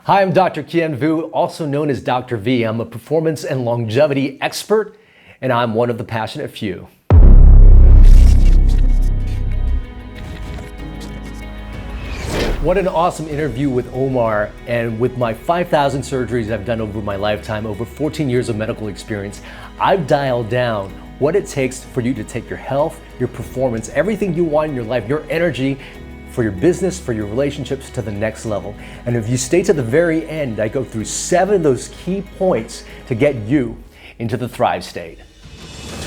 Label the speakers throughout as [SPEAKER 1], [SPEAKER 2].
[SPEAKER 1] Hi, I'm Dr. Kien VUU, also known as Dr. V. I'm a performance and longevity expert, and I'm one of the passionate few. What an awesome interview with Omar, and with my 5,000 surgeries I've done over my lifetime, over 14 years of medical experience, I've dialed down what it takes for you to take your health, your performance, everything you want in your life, your energy, for your business, for your relationships to the next level. And if you stay to the very end, I go through 7 of those key points to get you into the Thrive state.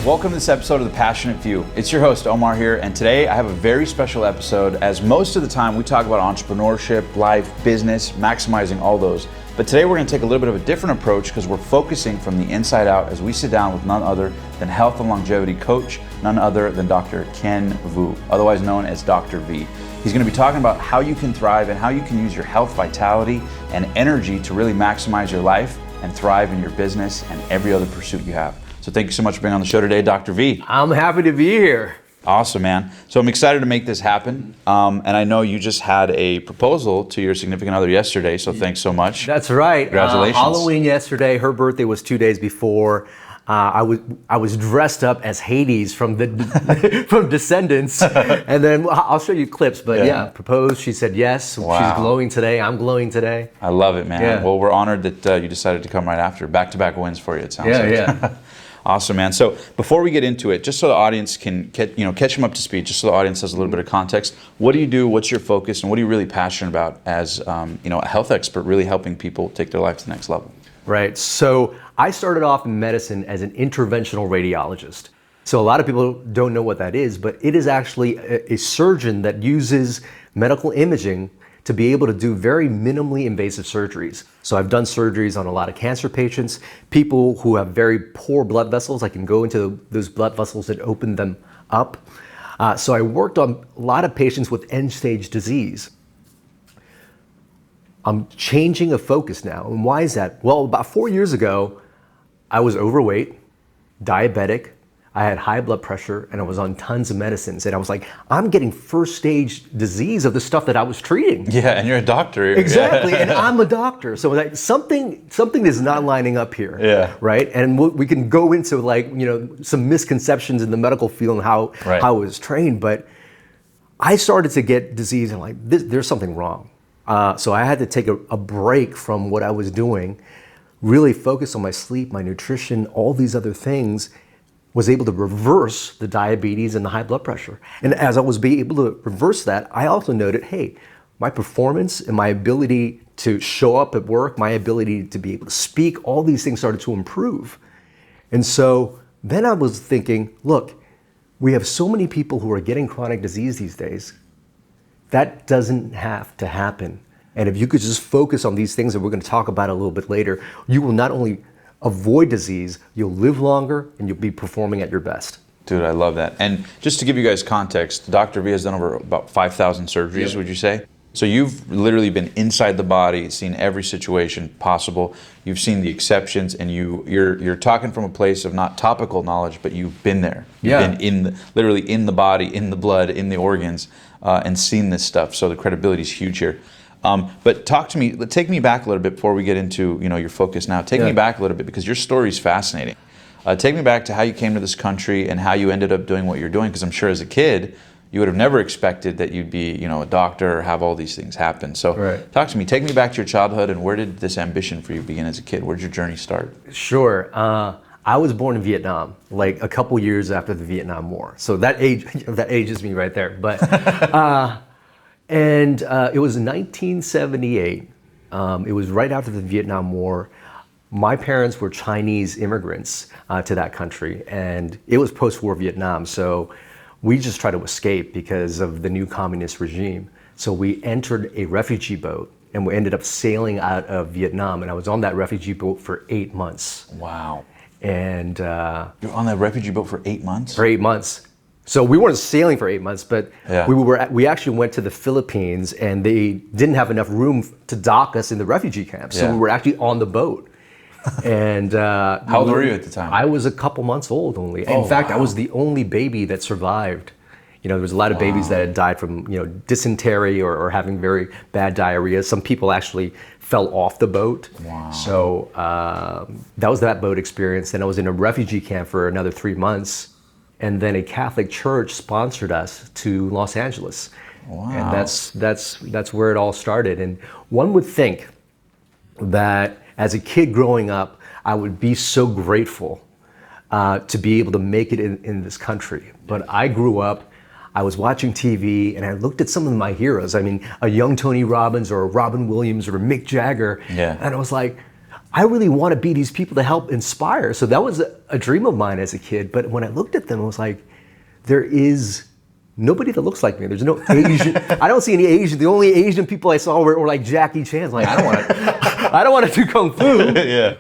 [SPEAKER 2] Welcome to this episode of The Passionate Few. It's your host, Omar here, and today I have a very special episode, as most of the time we talk about entrepreneurship, life, business, maximizing all those. But today we're going to take a little bit of a different approach because we're focusing from the inside out as we sit down with none other than health and longevity coach, none other than Dr. Kien VUU, otherwise known as Dr. V. He's going to be talking about how you can thrive and how you can use your health, vitality, and energy to really maximize your life and thrive in your business and every other pursuit you have. So thank you so much for being on the show today, Dr. V.
[SPEAKER 1] I'm happy to be here.
[SPEAKER 2] Awesome, man. So I'm excited to make this happen. And I know you just had a proposal to your significant other yesterday, so thanks so much.
[SPEAKER 1] That's right.
[SPEAKER 2] Congratulations.
[SPEAKER 1] Halloween yesterday, her birthday was 2 days before. I was dressed up as Hades from from Descendants, and then I'll show you clips. But yeah, proposed. She said yes. Wow. She's glowing today. I'm glowing today.
[SPEAKER 2] I love it, man.
[SPEAKER 1] Yeah.
[SPEAKER 2] Well, we're honored that you decided to come right after. Back-to-back wins for you. It sounds like.
[SPEAKER 1] Yeah.
[SPEAKER 2] Awesome, man. So before we get into it, just so the audience can catch them up to speed, just so the audience has a little bit of context, what do you do? What's your focus, and what are you really passionate about as a health expert, really helping people take their life to the next level?
[SPEAKER 1] Right. So I started off in medicine as an interventional radiologist. So a lot of people don't know what that is, but it is actually a surgeon that uses medical imaging to be able to do very minimally invasive surgeries. So I've done surgeries on a lot of cancer patients, people who have very poor blood vessels. I can go into those blood vessels and open them up. So I worked on a lot of patients with end-stage disease. I'm changing a focus now. And why is that? Well, about 4 years ago, I was overweight, diabetic, I had high blood pressure, and I was on tons of medicines. And I was like, I'm getting first stage disease of the stuff that I was treating.
[SPEAKER 2] Yeah, and you're a doctor.
[SPEAKER 1] Exactly, and I'm a doctor. So like something is not lining up here.
[SPEAKER 2] Yeah.
[SPEAKER 1] Right? And we can go into some misconceptions in the medical field and how I was trained. But I started to get disease and there's something wrong. So I had to take a break from what I was doing, really focus on my sleep, my nutrition, all these other things, was able to reverse the diabetes and the high blood pressure. And as I was being able to reverse that, I also noted, hey, my performance and my ability to show up at work, my ability to be able to speak, all these things started to improve. And so then I was thinking, look, we have so many people who are getting chronic disease these days. That doesn't have to happen. And if you could just focus on these things that we're going to talk about a little bit later, you will not only avoid disease, you'll live longer, and you'll be performing at your best.
[SPEAKER 2] Dude, I love that. And just to give you guys context, Dr. V has done over about 5,000 surgeries, would you say? So you've literally been inside the body, seen every situation possible. You've seen the exceptions, and you're talking from a place of not topical knowledge, but you've been there. You've been literally in the body, in the blood, in the organs, and seen this stuff. So the credibility is huge here. But take me back a little bit before we get into your focus now. Take me back a little bit because your story is fascinating. Take me back to how you came to this country and how you ended up doing what you're doing, because I'm sure as a kid you would have never expected that you'd be a doctor or have all these things happen. So talk to me. Take me back to your childhood, and where did this ambition for you begin as a kid? Where did your journey start?
[SPEAKER 1] Sure. I was born in Vietnam, like a couple years after the Vietnam War. So that ages me right there. But And it was 1978. It was right after the Vietnam War. My parents were Chinese immigrants to that country, and it was post-war Vietnam. So we just tried to escape because of the new communist regime. So we entered a refugee boat, and we ended up sailing out of Vietnam. And I was on that refugee boat for 8 months.
[SPEAKER 2] Wow.
[SPEAKER 1] And
[SPEAKER 2] you're on that refugee boat for 8 months?
[SPEAKER 1] For 8 months. So we weren't sailing for 8 months, but we actually went to the Philippines, and they didn't have enough room to dock us in the refugee camp. So we were actually on the boat. And
[SPEAKER 2] how old were you at the time?
[SPEAKER 1] I was a couple months old only. In fact, I was the only baby that survived There was a lot of babies that had died from, dysentery or having very bad diarrhea. Some people actually fell off the boat.
[SPEAKER 2] Wow.
[SPEAKER 1] So that was that boat experience. Then I was in a refugee camp for another 3 months. And then a Catholic church sponsored us to Los Angeles.
[SPEAKER 2] Wow.
[SPEAKER 1] And that's where it all started. And one would think that as a kid growing up, I would be so grateful to be able to make it in this country. But I grew up, I was watching TV, and I looked at some of my heroes. I mean, a young Tony Robbins or a Robin Williams or a Mick Jagger.
[SPEAKER 2] Yeah.
[SPEAKER 1] And I was like, I really want to be these people to help inspire. So that was a dream of mine as a kid. But when I looked at them, I was like, there is nobody that looks like me. There's no Asian. I don't see any Asian. The only Asian people I saw were like Jackie Chan. Like, I don't want to do Kung Fu.
[SPEAKER 2] Yeah.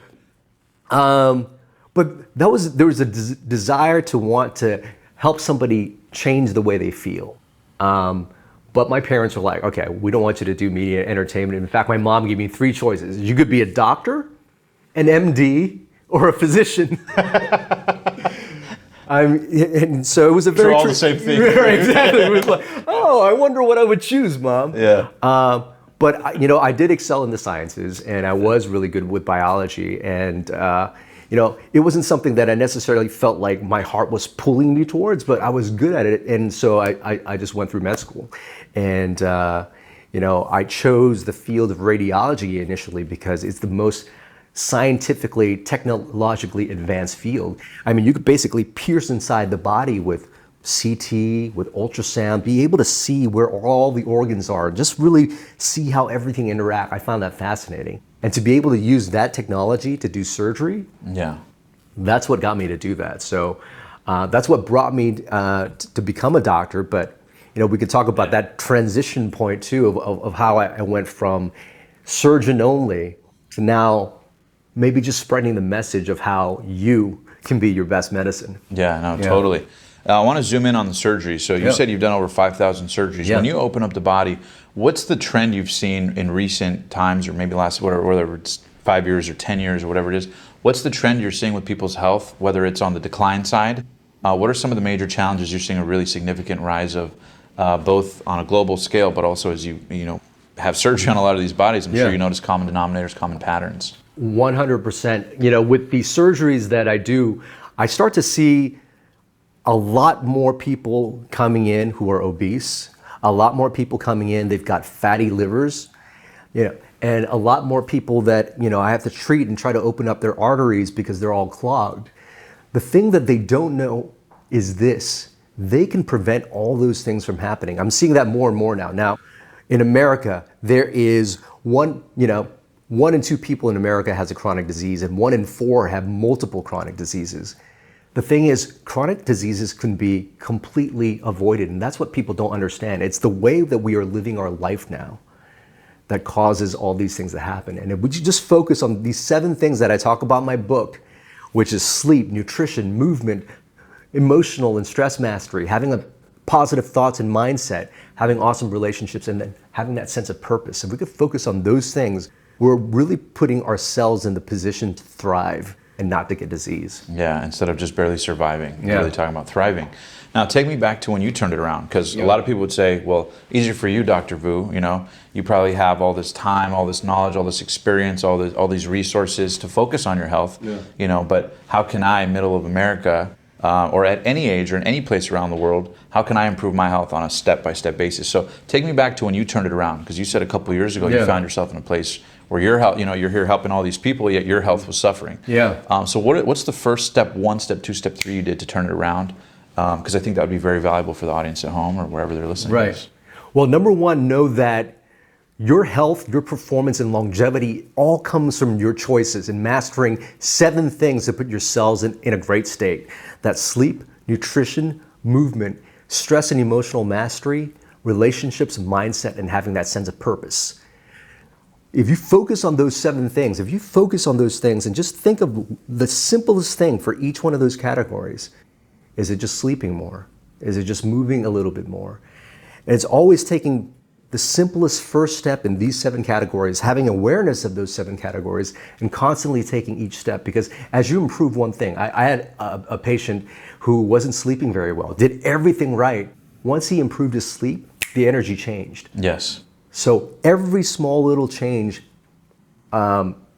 [SPEAKER 1] But there was a desire to want to help somebody change the way they feel. But my parents were like, okay, we don't want you to do media entertainment. In fact, my mom gave me 3 choices. You could be a doctor, an MD, or a physician. And so it was a very...
[SPEAKER 2] all the same thing.
[SPEAKER 1] Right, exactly. It was like, oh, I wonder what I would choose, Mom.
[SPEAKER 2] Yeah.
[SPEAKER 1] But I did excel in the sciences, and I was really good with biology. And it wasn't something that I necessarily felt like my heart was pulling me towards, but I was good at it. And so I just went through med school. And, I chose the field of radiology initially because it's the most scientifically, technologically advanced field. I mean, you could basically pierce inside the body with CT, with ultrasound, be able to see where all the organs are, just really see how everything interact. I found that fascinating. And to be able to use that technology to do surgery, that's what got me to do that. So that's what brought me to become a doctor. But we could talk about that transition point too of how I went from surgeon only to now maybe just spreading the message of how you can be your best medicine.
[SPEAKER 2] Yeah, no, totally. I want to zoom in on the surgery. So you said you've done over 5,000 surgeries.
[SPEAKER 1] Yeah.
[SPEAKER 2] When you open up the body, what's the trend you've seen in recent times, or maybe last, whether it's 5 years or 10 years or whatever it is? What's the trend you're seeing with people's health, whether it's on the decline side? What are some of the major challenges you're seeing a really significant rise of, both on a global scale, but also as you have surgery on a lot of these bodies? I'm sure you notice common denominators, common patterns.
[SPEAKER 1] 100%. With the surgeries that I do, I start to see a lot more people coming in who are obese, a lot more people coming in, they've got fatty livers, and a lot more people that, I have to treat and try to open up their arteries because they're all clogged. The thing that they don't know is this: they can prevent all those things from happening. I'm seeing that more and more now. Now, in America, there is one in 2 people in America has a chronic disease, and 1 in 4 have multiple chronic diseases. The thing is, chronic diseases can be completely avoided, and that's what people don't understand. It's the way that we are living our life now that causes all these things to happen. And if we just focus on these 7 things that I talk about in my book, which is sleep, nutrition, movement, emotional and stress mastery, having a positive thoughts and mindset, having awesome relationships, and then having that sense of purpose. If we could focus on those things, we're really putting ourselves in the position to thrive and not to get disease.
[SPEAKER 2] Yeah, instead of just barely surviving, you're really talking about thriving. Now, take me back to when you turned it around, because a lot of people would say, well, easier for you, Dr. Vu, you probably have all this time, all this knowledge, all this experience, all these resources to focus on your health, but how can I, middle of America, or at any age or in any place around the world, how can I improve my health on a step-by-step basis? So take me back to when you turned it around, because you said a couple of years ago you found yourself in a place where you're here helping all these people, yet your health was suffering. So what's the first step 1, step 2, step 3 you did to turn it around? Because I think that would be very valuable for the audience at home or wherever they're listening.
[SPEAKER 1] Right.
[SPEAKER 2] To this.
[SPEAKER 1] Well, number 1, know that your health, your performance, and longevity all comes from your choices and mastering 7 things to put your cells in a great state. That's sleep, nutrition, movement, stress and emotional mastery, relationships, mindset, and having that sense of purpose. If you focus on those 7 things, if you focus on those things and just think of the simplest thing for each one of those categories, is it just sleeping more? Is it just moving a little bit more? And it's always taking the simplest first step in these 7 categories, having awareness of those 7 categories, and constantly taking each step. Because as you improve one thing, I had a patient who wasn't sleeping very well, did everything right, once he improved his sleep, the energy changed.
[SPEAKER 2] Yes.
[SPEAKER 1] So every small little change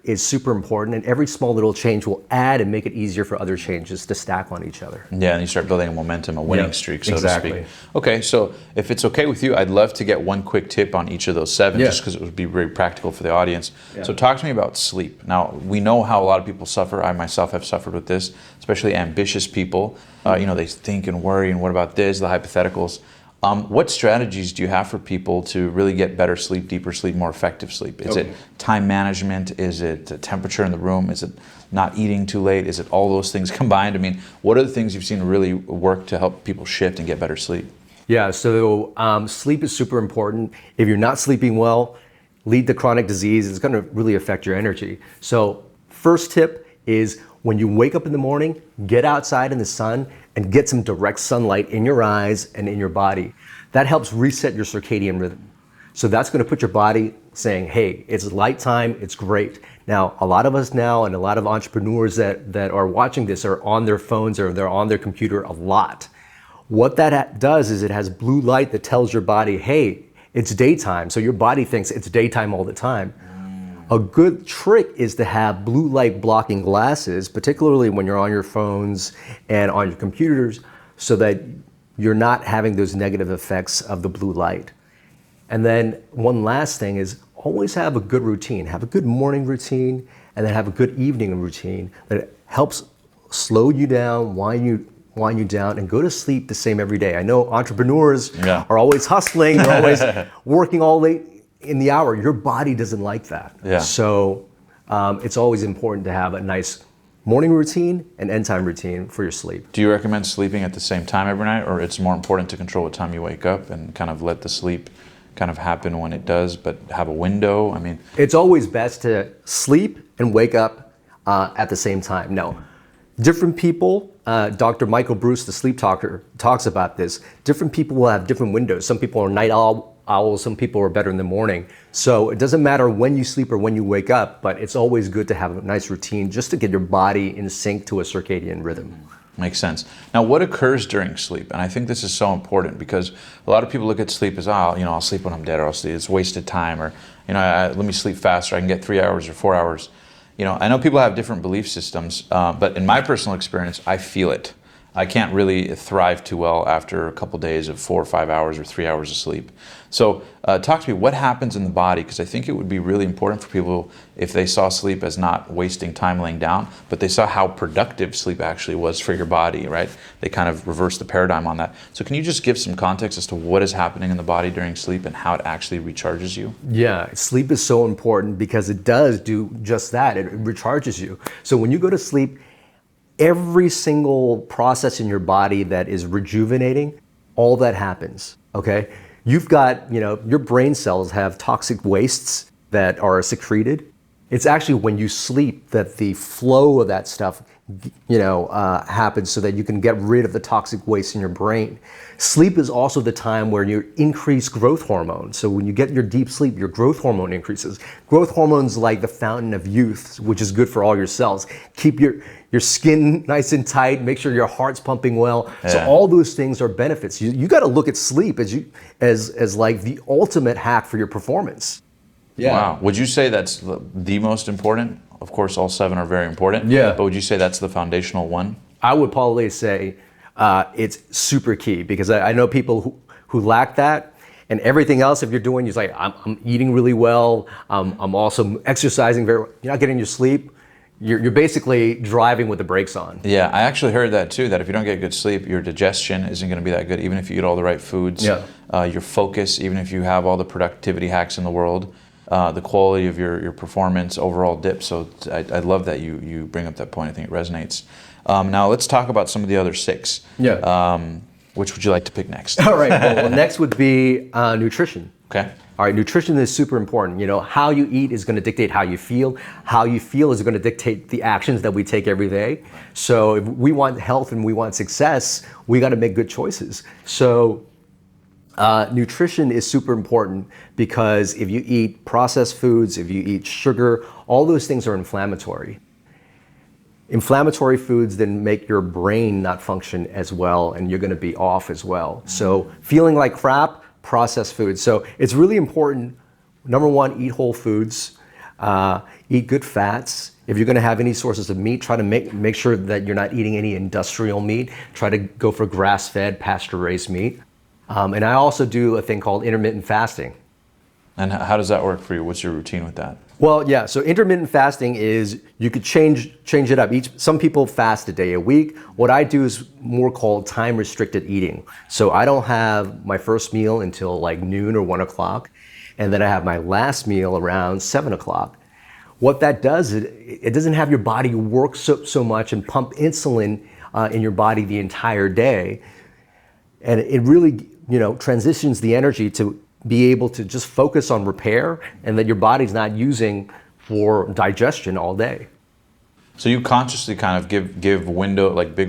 [SPEAKER 1] is super important, and every small little change will add and make it easier for other changes to stack on each other.
[SPEAKER 2] Yeah, and you start building a momentum, a winning streak, so
[SPEAKER 1] exactly.
[SPEAKER 2] to speak. Okay, so if it's okay with you, I'd love to get one quick tip on each of those 7, just because it would be very practical for the audience. So talk to me about sleep. Now, we know how a lot of people suffer. I myself have suffered with this, especially ambitious people. They think and worry, and what about this, the hypotheticals. What strategies do you have for people to really get better sleep, deeper sleep, more effective sleep? Is it time management? Is it the temperature in the room? Is it not eating too late? Is it all those things combined? I mean, what are the things you've seen really work to help people shift and get better sleep?
[SPEAKER 1] Yeah, so sleep is super important. If you're not sleeping well, lead to chronic disease. It's going to really affect your energy. So first tip is when you wake up in the morning, get outside in the sun and get some direct sunlight in your eyes and in your body. That helps reset your circadian rhythm. So that's going to put your body saying, hey, it's light time, it's great. Now, a lot of us now and a lot of entrepreneurs that are watching this are on their phones or they're on their computer a lot. What that does is it has blue light that tells your body, hey, it's daytime. So your body thinks it's daytime all the time. A good trick is to have blue light blocking glasses, particularly when you're on your phones and on your computers, so that you're not having those negative effects of the blue light. And then one last thing is always have a good routine. Have a good morning routine, and then have a good evening routine that helps slow you down, wind you down, and go to sleep the same every day. I know entrepreneurs are always hustling, they're always working all late in the hour. Your body doesn't like that. So it's always important to have a nice morning routine and end time routine for your sleep.
[SPEAKER 2] Do you recommend sleeping at the same time every night, or it's more important to control what time you wake up and kind of let the sleep kind of happen when it does, but have a window? I mean,
[SPEAKER 1] it's always best to sleep and wake up at the same time. Now, different people, Dr. Michael Bruce, the sleep talker, talks about this. Different people will have different windows. Some people are night owls, some people are better in the morning. So it doesn't matter when you sleep or when you wake up, but it's always good to have a nice routine just to get your body in sync to a circadian rhythm.
[SPEAKER 2] Makes sense. Now, what occurs during sleep? And I think this is so important because a lot of people look at sleep as, I'll sleep when I'm dead, or I'll sleep, it's wasted time, or, let me sleep faster, I can get 3 hours or 4 hours. I know people have different belief systems, but in my personal experience, I feel it. I can't really thrive too well after a couple days of 4 or 5 hours or 3 hours of sleep. So talk to me, what happens in the body? Because I think it would be really important for people if they saw sleep as not wasting time laying down, but they saw how productive sleep actually was for your body, right? They kind of reversed the paradigm on that. So can you just give some context as to what is happening in the body during sleep and how it actually recharges you?
[SPEAKER 1] Yeah, sleep is so important because it does do just that. It recharges you. So when you go to sleep, every single process in your body that is rejuvenating, all that happens, okay? You've got, your brain cells have toxic wastes that are secreted. It's actually when you sleep that the flow of that stuff, happens so that you can get rid of the toxic waste in your brain. Sleep is also the time where you increase growth hormone. So when you get your deep sleep, your growth hormone increases. Growth hormone's like the fountain of youth, which is good for all your cells. Keep your skin nice and tight, make sure your heart's pumping well. Yeah. So all those things are benefits. You got to look at sleep as like the ultimate hack for your performance.
[SPEAKER 2] Yeah. Wow. Would you say that's the most important? Of course, all 7 are very important.
[SPEAKER 1] Yeah.
[SPEAKER 2] But would you say that's the foundational one?
[SPEAKER 1] I would probably say it's super key because I know people who lack that, and everything else. If you're doing, you're like, I'm eating really well. I'm also exercising very well. You're not getting your sleep. You're basically driving with the brakes on.
[SPEAKER 2] Yeah, I actually heard that too, that if you don't get good sleep, your digestion isn't going to be that good, even if you eat all the right foods.
[SPEAKER 1] Yeah.
[SPEAKER 2] Your focus, even if you have all the productivity hacks in the world, the quality of your performance overall dips. So I love that you bring up that point. I think it resonates. Now let's talk about some of the other 6.
[SPEAKER 1] Yeah.
[SPEAKER 2] Which would you like to pick next?
[SPEAKER 1] All right. Well, next would be nutrition.
[SPEAKER 2] Okay.
[SPEAKER 1] All right, nutrition is super important. How you eat is going to dictate how you feel. How you feel is going to dictate the actions that we take every day. So if we want health and we want success, we got to make good choices. So nutrition is super important because if you eat processed foods, if you eat sugar, all those things are inflammatory. Inflammatory foods then make your brain not function as well, and you're going to be off as well. So feeling like crap, processed foods. So it's really important, number one, eat whole foods, eat good fats. If you're going to have any sources of meat, try to make sure that you're not eating any industrial meat. Try to go for grass-fed, pasture-raised meat. And I also do a thing called intermittent fasting.
[SPEAKER 2] And how does that work for you? What's your routine with that?
[SPEAKER 1] Well, yeah, so intermittent fasting is, you could change it up. Some people fast a day a week. What I do is more called time restricted eating. So I don't have my first meal until like noon or 1 o'clock, and then I have my last meal around 7 o'clock. What that does is it doesn't have your body work so much and pump insulin in your body the entire day. And it really, transitions the energy to be able to just focus on repair, and that your body's not using for digestion all day.
[SPEAKER 2] So you consciously kind of give big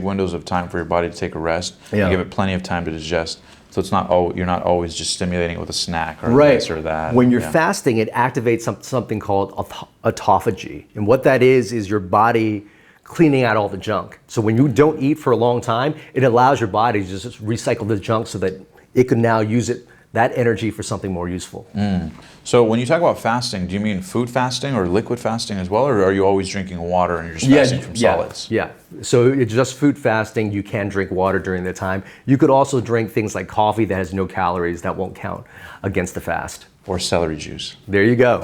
[SPEAKER 2] windows of time for your body to take a rest.
[SPEAKER 1] Yeah.
[SPEAKER 2] You give it plenty of time to digest. So it's not you're not always just stimulating it with a snack or
[SPEAKER 1] right.
[SPEAKER 2] this or that.
[SPEAKER 1] When you're fasting, it activates something called autophagy. And what that is your body cleaning out all the junk. So when you don't eat for a long time, it allows your body to just recycle the junk so that it can now use that energy for something more useful.
[SPEAKER 2] So when you talk about fasting, do you mean food fasting or liquid fasting as well, or are you always drinking water and you're just fasting from solids?
[SPEAKER 1] Yeah, so it's just food fasting. You can drink water during the time. You could also drink things like coffee that has no calories. That won't count against the fast.
[SPEAKER 2] Or celery juice.
[SPEAKER 1] There you go.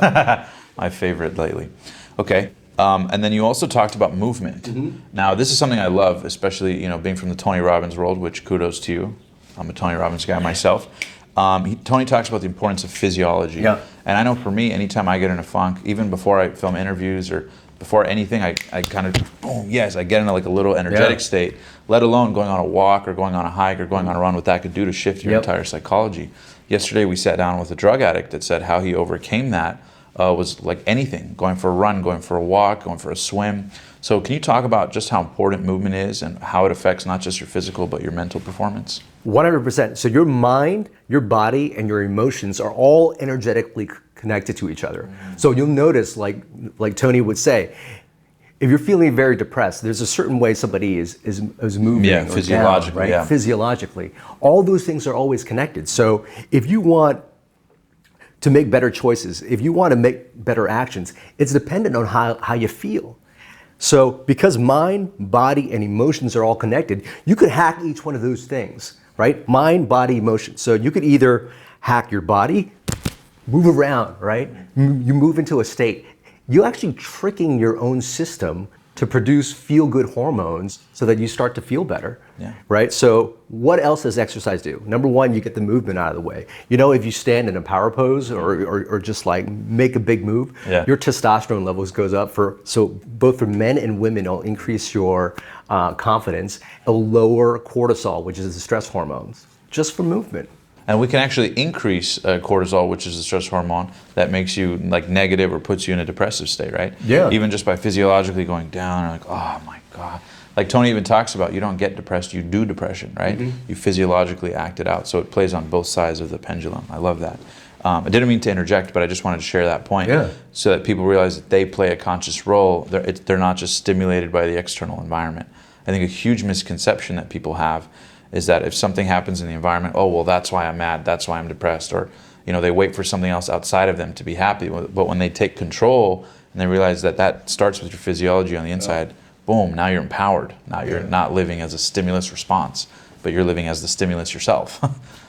[SPEAKER 2] My favorite lately. Okay. And then you also talked about movement. Mm-hmm. Now, this is something I love, especially being from the Tony Robbins world, which kudos to you. I'm a Tony Robbins guy myself. Tony talks about the importance of physiology.
[SPEAKER 1] Yeah.
[SPEAKER 2] And I know for me, anytime I get in a funk, even before I film interviews or before anything, I kind of, boom, yes, I get into like a little energetic state, let alone going on a walk or going on a hike or going on a run, what that could do to shift your entire psychology. Yesterday, we sat down with a drug addict that said how he overcame that was like anything, going for a run, going for a walk, going for a swim. So can you talk about just how important movement is and how it affects not just your physical, but your mental performance?
[SPEAKER 1] 100%. So your mind, your body, and your emotions are all energetically connected to each other. So you'll notice, like Tony would say, if you're feeling very depressed, there's a certain way somebody is moving.
[SPEAKER 2] Yeah, physiologically.
[SPEAKER 1] Down, right?
[SPEAKER 2] Yeah.
[SPEAKER 1] Physiologically. All those things are always connected. So if you want to make better choices, if you want to make better actions, it's dependent on how you feel. So because mind, body, and emotions are all connected, you could hack each one of those things, right? Mind, body, emotion. So you could either hack your body, move around, right? You move into a state. You're actually tricking your own system to produce feel-good hormones so that you start to feel better, right? So what else does exercise do? Number one, you get the movement out of the way. If you stand in a power pose or just like make a big move, your testosterone levels goes up. So both for men and women, it'll increase your confidence. It'll lower cortisol, which is the stress hormones, just for movement.
[SPEAKER 2] And we can actually increase cortisol, which is the stress hormone that makes you like negative or puts you in a depressive state, right?
[SPEAKER 1] Yeah.
[SPEAKER 2] Even just by physiologically going down, or like, oh my God. Like Tony even talks about, you don't get depressed, you do depression, right? Mm-hmm. You physiologically act it out. So it plays on both sides of the pendulum. I love that. I didn't mean to interject, but I just wanted to share that point so that people realize that they play a conscious role. They're not just stimulated by the external environment. I think a huge misconception that people have is that if something happens in the environment, oh, well, that's why I'm mad, that's why I'm depressed, or they wait for something else outside of them to be happy. But when they take control and they realize that starts with your physiology on the inside, boom, now you're empowered. Now you're not living as a stimulus response, but you're living as the stimulus yourself.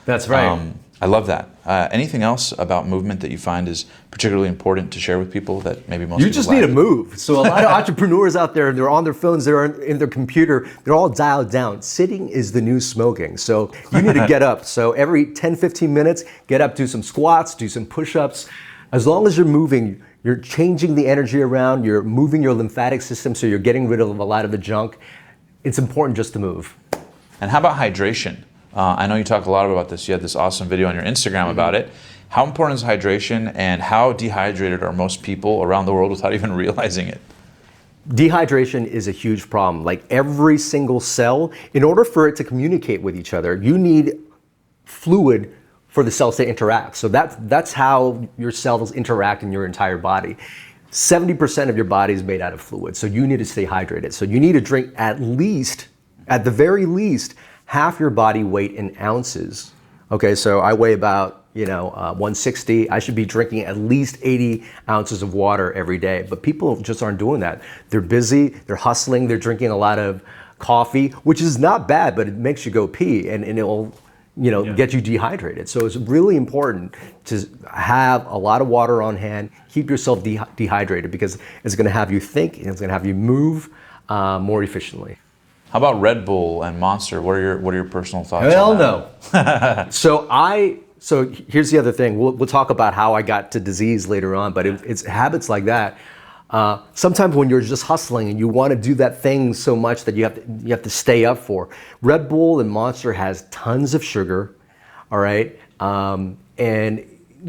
[SPEAKER 1] That's right.
[SPEAKER 2] I love that. Anything else about movement that you find is particularly important to share with people that maybe most people
[SPEAKER 1] You just need to move. So a lot of entrepreneurs out there, they're on their phones, they're in their computer, they're all dialed down. Sitting is the new smoking. So you need to get up. So every 10, 15 minutes, get up, do some squats, do some push-ups. As long as you're moving, you're changing the energy around, you're moving your lymphatic system, so you're getting rid of a lot of the junk. It's important just to move.
[SPEAKER 2] And how about hydration? I know you talk a lot about this. You had this awesome video on your Instagram about it. How important is hydration, and how dehydrated are most people around the world without even realizing it?
[SPEAKER 1] Dehydration is a huge problem. Like every single cell, in order for it to communicate with each other, you need fluid for the cells to interact. So that's how your cells interact in your entire body. 70% of your body is made out of fluid, so you need to stay hydrated. So you need to drink at the very least, half your body weight in ounces. Okay, so I weigh about 160. I should be drinking at least 80 ounces of water every day. But people just aren't doing that. They're busy, they're hustling, they're drinking a lot of coffee, which is not bad, but it makes you go pee, and it'll get you dehydrated. So it's really important to have a lot of water on hand, keep yourself dehydrated, because it's gonna have you think, and it's gonna have you move more efficiently.
[SPEAKER 2] How about Red Bull and Monster? What are your personal thoughts
[SPEAKER 1] Hell
[SPEAKER 2] on that?
[SPEAKER 1] no. So here's the other thing. We'll talk about how I got to disease later on, but it's habits like that. Sometimes when you're just hustling and you want to do that thing so much that you have to stay up for. Red Bull and Monster has tons of sugar, all right? And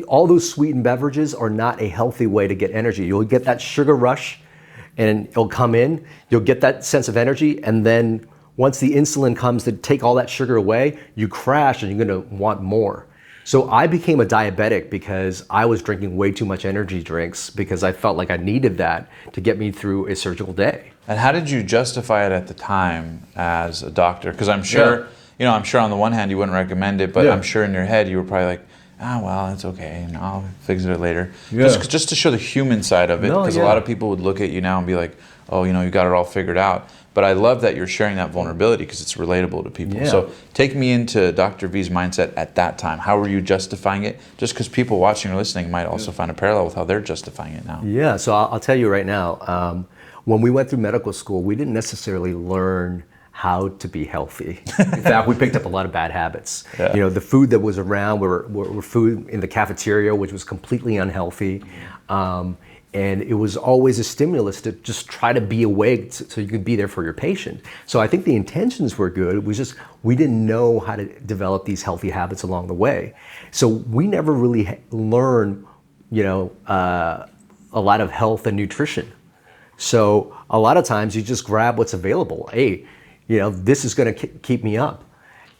[SPEAKER 1] all those sweetened beverages are not a healthy way to get energy. You'll get that sugar rush and it'll come in, you'll get that sense of energy, and then once the insulin comes to take all that sugar away, you crash and you're gonna want more. So I became a diabetic because I was drinking way too much energy drinks because I felt like I needed that to get me through a surgical day.
[SPEAKER 2] And how did you justify it at the time as a doctor? Because I'm sure, I'm sure on the one hand you wouldn't recommend it, but I'm sure in your head you were probably like, well, it's okay, I'll fix it later. Just to show the human side of it, because a lot of people would look at you now and be like, oh, you got it all figured out. But I love that you're sharing that vulnerability because it's relatable to people. So take me into Dr. V's mindset at that time. How were you justifying it? Just because people watching or listening might also find a parallel with how they're justifying it now.
[SPEAKER 1] Yeah, so I'll tell you right now, when we went through medical school, we didn't necessarily learn how to be healthy. In fact, we picked up a lot of bad habits. The food that was around were food in the cafeteria, which was completely unhealthy. And it was always a stimulus to just try to be awake so you could be there for your patient. So I think the intentions were good. It was just, we didn't know how to develop these healthy habits along the way. So we never really learned, a lot of health and nutrition. So a lot of times you just grab what's available. Hey, this is gonna keep me up.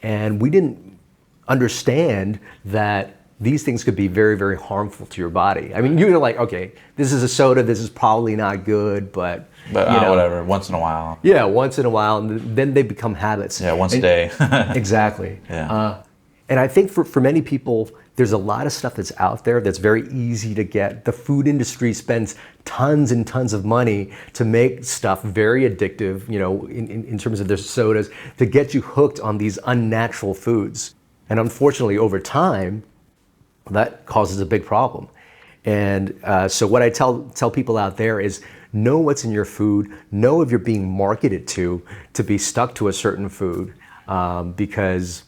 [SPEAKER 1] And we didn't understand that these things could be very, very harmful to your body. I mean, you're like, okay, this is a soda, this is probably not good, but
[SPEAKER 2] whatever, once in a while.
[SPEAKER 1] Yeah, once in a while, and then they become habits.
[SPEAKER 2] Yeah, once a day.
[SPEAKER 1] Exactly.
[SPEAKER 2] Yeah.
[SPEAKER 1] And I think for many people, there's a lot of stuff that's out there that's very easy to get. The food industry spends tons and tons of money to make stuff very addictive, in terms of their sodas, to get you hooked on these unnatural foods. And unfortunately, over time, that causes a big problem. And so what I tell people out there is know what's in your food, know if you're being marketed to be stuck to a certain food, because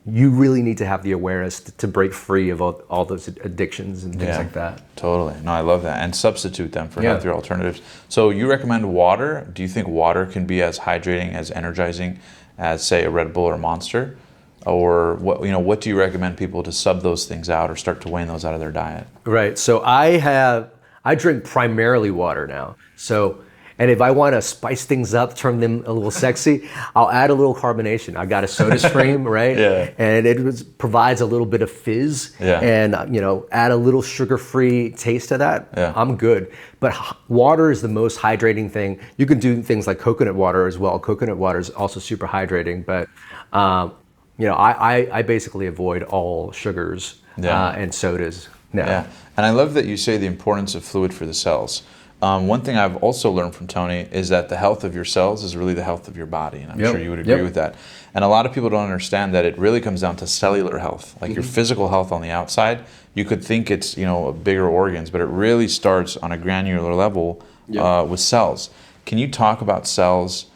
[SPEAKER 1] you really need to have the awareness to break free of all those addictions and things like that.
[SPEAKER 2] Totally. No, I love that. And substitute them for healthier alternatives. So you recommend water. Do you think water can be as hydrating, as energizing as, say, a Red Bull or Monster? Or what do you recommend people to sub those things out or start to wane those out of their diet?
[SPEAKER 1] Right. So I drink primarily water now. And if I want to spice things up, turn them a little sexy, I'll add a little carbonation. I got a soda stream, right? And it provides a little bit of fizz. And add a little sugar-free taste to that. I'm good. But water is the most hydrating thing. You can do things like coconut water as well. Coconut water is also super hydrating, but I basically avoid all sugars and sodas now.
[SPEAKER 2] Yeah, and I love that you say the importance of fluid for the cells. One thing I've also learned from Tony is that the health of your cells is really the health of your body, and I'm sure you would agree with that. And a lot of people don't understand that it really comes down to cellular health, like your physical health on the outside. You could think it's bigger organs, but it really starts on a granular level with cells. Can you talk about cells?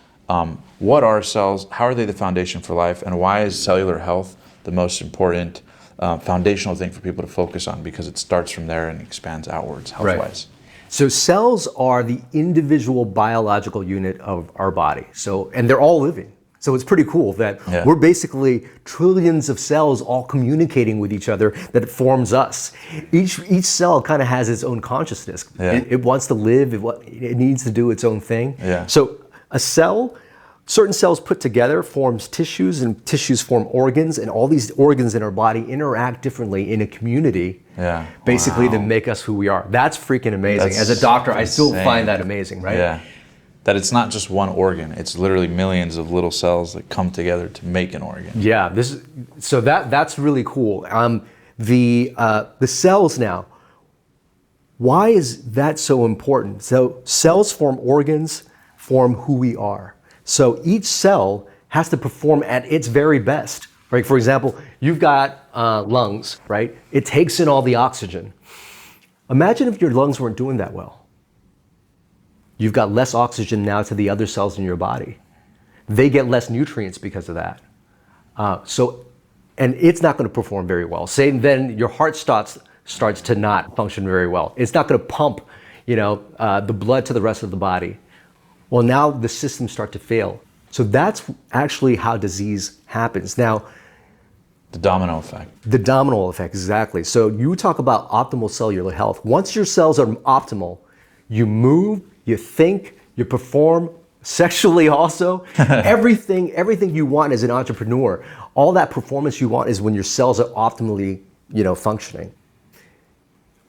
[SPEAKER 2] What are cells? How are they the foundation for life? And why is cellular health the most important foundational thing for people to focus on? Because it starts from there and expands outwards health-wise.
[SPEAKER 1] Right. So cells are the individual biological unit of our body. And they're all living. So it's pretty cool that we're basically trillions of cells all communicating with each other that forms us. Each cell kind of has its own consciousness. It wants to live, it needs to do its own thing. So a cell certain cells put together forms tissues, and tissues form organs, and all these organs in our body interact differently in a community, basically to make us who we are. That's freaking amazing. As a doctor, I still find that amazing, right?
[SPEAKER 2] Yeah. That it's not just one organ, it's literally millions of little cells that come together to make an organ.
[SPEAKER 1] Yeah, so that's really cool. The cells now, why is that so important? So cells form organs, form who we are. So each cell has to perform at its very best, right? For example, you've got lungs, right? It takes in all the oxygen. Imagine if your lungs weren't doing that well. You've got less oxygen now to the other cells in your body. They get less nutrients because of that. And it's not going to perform very well. Say then your heart starts to not function very well. It's not going to pump, the blood to the rest of the body. Well, now the systems start to fail. So that's actually how disease happens. Now,
[SPEAKER 2] the domino effect.
[SPEAKER 1] The domino effect, exactly. So you talk about optimal cellular health. Once your cells are optimal, you move, you think, you perform sexually also. everything you want as an entrepreneur, all that performance you want is when your cells are optimally, functioning.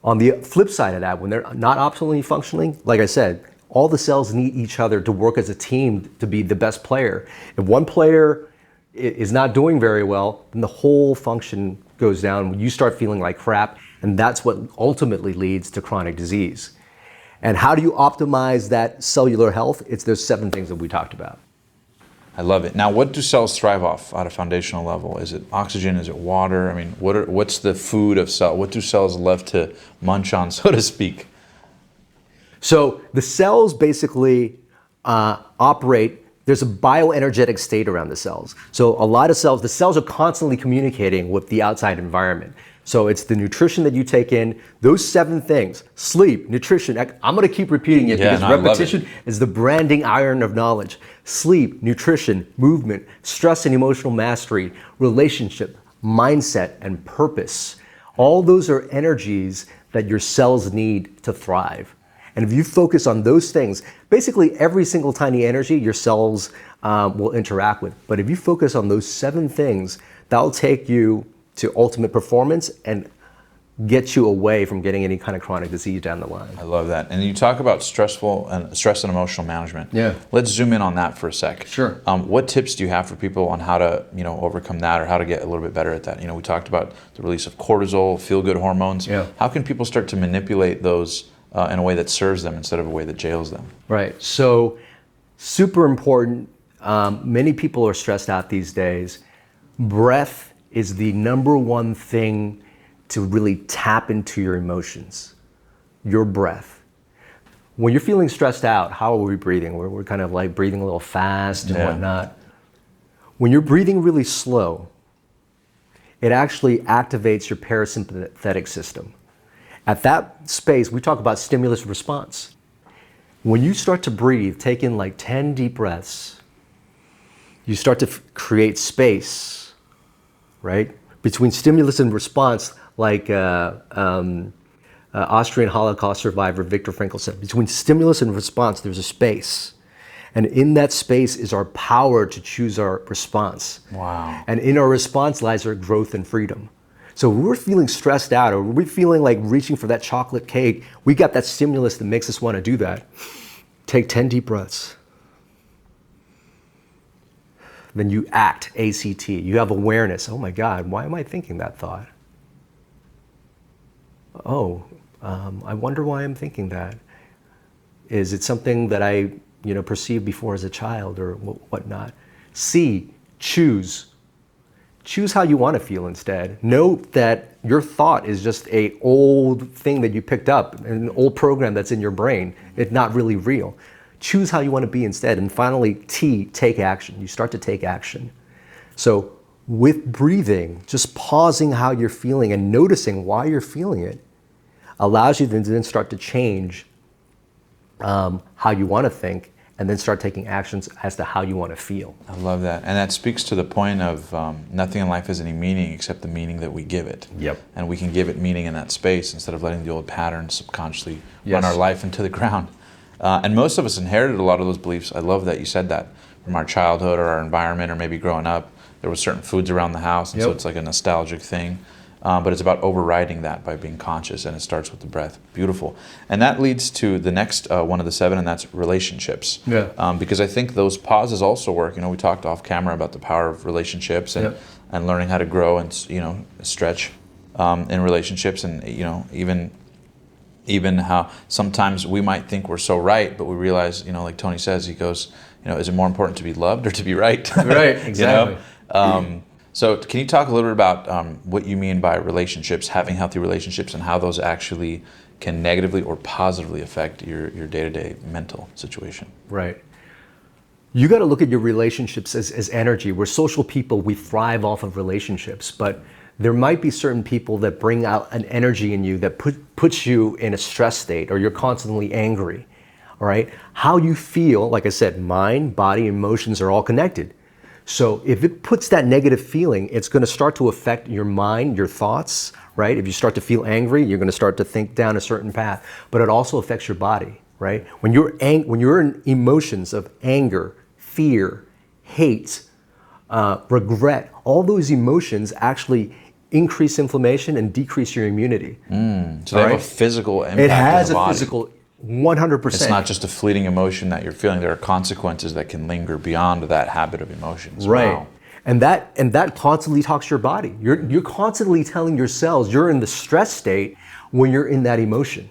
[SPEAKER 1] On the flip side of that, when they're not optimally functioning, like I said, all the cells need each other to work as a team to be the best player. If one player is not doing very well, then the whole function goes down. You start feeling like crap, and that's what ultimately leads to chronic disease. And how do you optimize that cellular health? It's those 7 things that we talked about.
[SPEAKER 2] I love it. Now, what do cells thrive off at a foundational level? Is it oxygen? Is it water? I mean, what's the food of cell? What do cells love to munch on, so to speak?
[SPEAKER 1] So the cells basically operate, there's a bioenergetic state around the cells. So a lot of cells, the cells are constantly communicating with the outside environment. So it's the nutrition that you take in, those 7 things, sleep, nutrition. I'm going to keep repeating it because repetition is the branding iron of knowledge. Sleep, nutrition, movement, stress and emotional mastery, relationship, mindset, and purpose. All those are energies that your cells need to thrive. And if you focus on those things, basically every single tiny energy your cells will interact with. But if you focus on those 7 things, that'll take you to ultimate performance and get you away from getting any kind of chronic disease down the line.
[SPEAKER 2] I love that. And you talk about stress and emotional management.
[SPEAKER 1] Yeah.
[SPEAKER 2] Let's zoom in on that for a sec.
[SPEAKER 1] Sure.
[SPEAKER 2] What tips do you have for people on how to, overcome that or how to get a little bit better at that? We talked about the release of cortisol, feel-good hormones.
[SPEAKER 1] Yeah.
[SPEAKER 2] How can people start to manipulate those in a way that serves them instead of a way that jails them?
[SPEAKER 1] Right. So, super important. Many people are stressed out these days. Breath is the number one thing to really tap into your emotions, your breath. When you're feeling stressed out, how are we breathing? We're kind of like breathing a little fast and whatnot. When you're breathing really slow, it actually activates your parasympathetic system. At that space, we talk about stimulus response. When you start to breathe, take in like 10 deep breaths, you start to create space, right? Between stimulus and response, like Austrian Holocaust survivor Viktor Frankl said, between stimulus and response, there's a space. And in that space is our power to choose our response.
[SPEAKER 2] Wow.
[SPEAKER 1] And in our response lies our growth and freedom. So when we're feeling stressed out or we're feeling like reaching for that chocolate cake, we got that stimulus that makes us want to do that. Take 10 deep breaths. Then you act, ACT. You have awareness. Oh my God, why am I thinking that thought? I wonder why I'm thinking that. Is it something that I, perceived before as a child or whatnot? C, choose. Choose how you want to feel instead. Note that your thought is just an old thing that you picked up, an old program that's in your brain. It's not really real. Choose how you want to be instead. And finally, T, take action. You start to take action. So with breathing, just pausing how you're feeling and noticing why you're feeling it allows you to then start to change how you want to think and then start taking actions as to how you want to feel.
[SPEAKER 2] I love that. And that speaks to the point of nothing in life has any meaning except the meaning that we give it.
[SPEAKER 1] Yep.
[SPEAKER 2] And we can give it meaning in that space instead of letting the old patterns subconsciously run our life into the ground. And most of us inherited a lot of those beliefs. I love that you said that from our childhood or our environment, or maybe growing up, there was certain foods around the house, and so it's like a nostalgic thing. But it's about overriding that by being conscious, and it starts with the breath. Beautiful. And that leads to the next one of the 7, and that's relationships.
[SPEAKER 1] Yeah.
[SPEAKER 2] Because I think those pauses also work. We talked off camera about the power of relationships and learning how to grow and stretch in relationships, and even how sometimes we might think we're so right, but we realize, like Tony says, he goes, is it more important to be loved or to be right?
[SPEAKER 1] Right, exactly.
[SPEAKER 2] So can you talk a little bit about what you mean by relationships, having healthy relationships, and how those actually can negatively or positively affect your day-to-day mental situation?
[SPEAKER 1] Right. You got to look at your relationships as energy. We're social people. We thrive off of relationships, but there might be certain people that bring out an energy in you that puts you in a stress state, or you're constantly angry. All right. How you feel, like I said, mind, body, emotions are all connected. So if it puts that negative feeling, it's going to start to affect your mind, your thoughts, right? If you start to feel angry, you're going to start to think down a certain path, but it also affects your body, right? When you're in emotions of anger, fear, hate, regret, all those emotions actually increase inflammation and decrease your immunity.
[SPEAKER 2] So they have a physical impact on the body.
[SPEAKER 1] It has a physical 100%.
[SPEAKER 2] It's not just a fleeting emotion that you're feeling. There are consequences that can linger beyond that habit of emotions.
[SPEAKER 1] Right.
[SPEAKER 2] Wow.
[SPEAKER 1] And that constantly talks your body. You're constantly telling your cells you're in the stress state when you're in that emotion.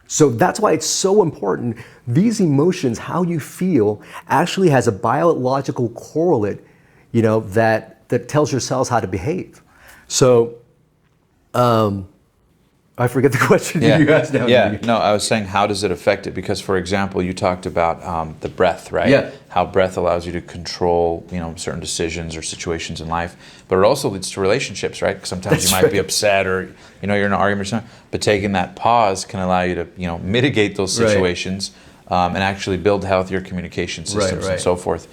[SPEAKER 1] So that's why it's so important. These emotions, how you feel, actually has a biological correlate, that tells your cells how to behave. So, I forget the question you asked now.
[SPEAKER 2] No, I was saying, how does it affect it? Because, for example, you talked about the breath, right?
[SPEAKER 1] Yeah.
[SPEAKER 2] How breath allows you to control, certain decisions or situations in life. But it also leads to relationships, right? 'Cause sometimes you might be upset, or you're in an argument or something. But taking that pause can allow you to, mitigate those situations and actually build healthier communication systems and so forth.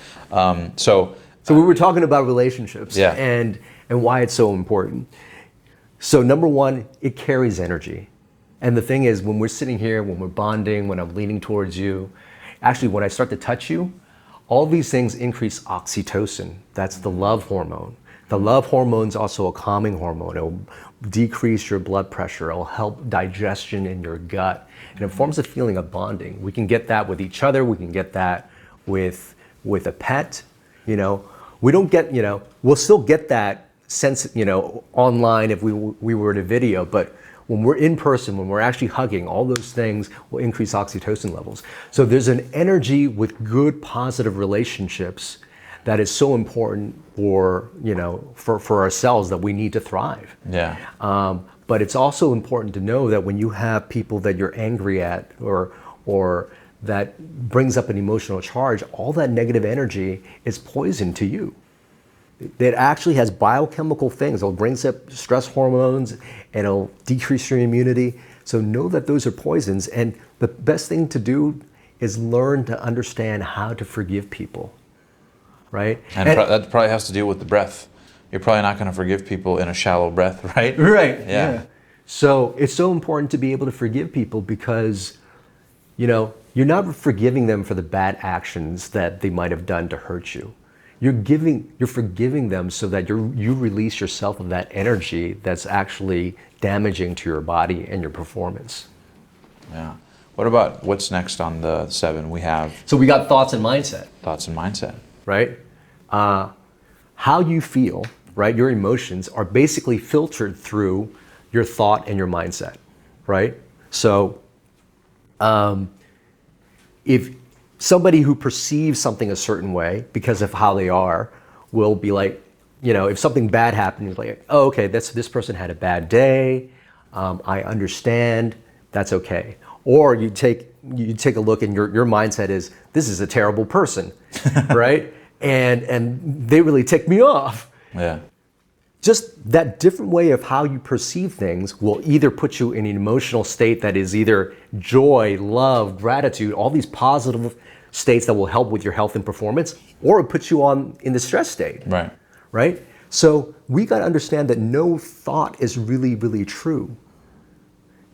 [SPEAKER 2] So
[SPEAKER 1] we were talking about relationships and why it's so important. So number one, it carries energy. And the thing is, when we're sitting here, when we're bonding, when I'm leaning towards you, actually when I start to touch you, all these things increase oxytocin. That's the love hormone. The love hormone is also a calming hormone. It'll decrease your blood pressure. It'll help digestion in your gut. And it forms a feeling of bonding. We can get that with each other. We can get that with a pet. We don't get, we'll still get that sense, online if we were in a video, but when we're in person, when we're actually hugging, all those things will increase oxytocin levels. So there's an energy with good, positive relationships that is so important for ourselves, that we need to thrive.
[SPEAKER 2] Yeah.
[SPEAKER 1] But it's also important to know that when you have people that you're angry at, or that brings up an emotional charge, all that negative energy is poison to you. It actually has biochemical things. It'll bring up stress hormones, and it'll decrease your immunity. So know that those are poisons. And the best thing to do is learn to understand how to forgive people, right?
[SPEAKER 2] And that probably has to deal with the breath. You're probably not going to forgive people in a shallow breath, right?
[SPEAKER 1] Right.
[SPEAKER 2] Yeah.
[SPEAKER 1] So it's so important to be able to forgive people, because, you're not forgiving them for the bad actions that they might have done to hurt you. You're forgiving them so that you release yourself of that energy that's actually damaging to your body and your performance.
[SPEAKER 2] Yeah. What about what's next on the 7?
[SPEAKER 1] So we got thoughts and mindset.
[SPEAKER 2] Thoughts and mindset.
[SPEAKER 1] Right? How you feel, right? Your emotions are basically filtered through your thought and your mindset, right? So if somebody who perceives something a certain way because of how they are will be like, if something bad happens, like, oh, okay, this person had a bad day. I understand. That's okay. Or you take a look, and your mindset is, this is a terrible person, right? And they really tick me off.
[SPEAKER 2] Yeah.
[SPEAKER 1] Just that different way of how you perceive things will either put you in an emotional state that is either joy, love, gratitude, all these positive states that will help with your health and performance, or it puts you in the stress state.
[SPEAKER 2] Right.
[SPEAKER 1] Right? So we got to understand that no thought is really, really true.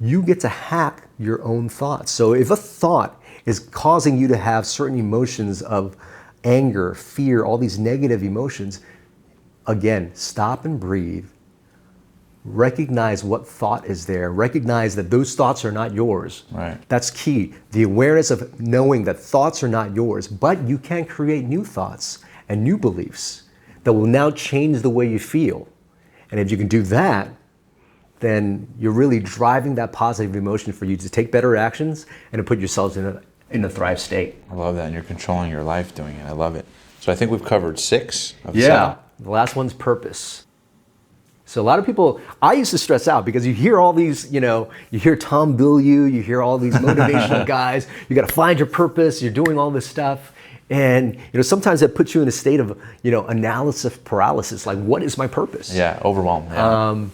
[SPEAKER 1] You get to hack your own thoughts. So if a thought is causing you to have certain emotions of anger, fear, all these negative emotions, again, stop and breathe. Recognize what thought is there. Recognize that those thoughts are not yours.
[SPEAKER 2] Right.
[SPEAKER 1] That's key. The awareness of knowing that thoughts are not yours, but you can create new thoughts and new beliefs that will now change the way you feel. And if you can do that, then you're really driving that positive emotion for you to take better actions and to put yourselves in a thrive state.
[SPEAKER 2] I love that. And you're controlling your life doing it. I love it. So I think we've covered 6 of 7.
[SPEAKER 1] Yeah. The last one's purpose. So a lot of people, I used to stress out because you hear all these, you hear Tom Bilyeu, you hear all these motivational guys, you got to find your purpose, you're doing all this stuff. And, sometimes that puts you in a state of, analysis paralysis, like what is my purpose?
[SPEAKER 2] Yeah, overwhelmed. Yeah.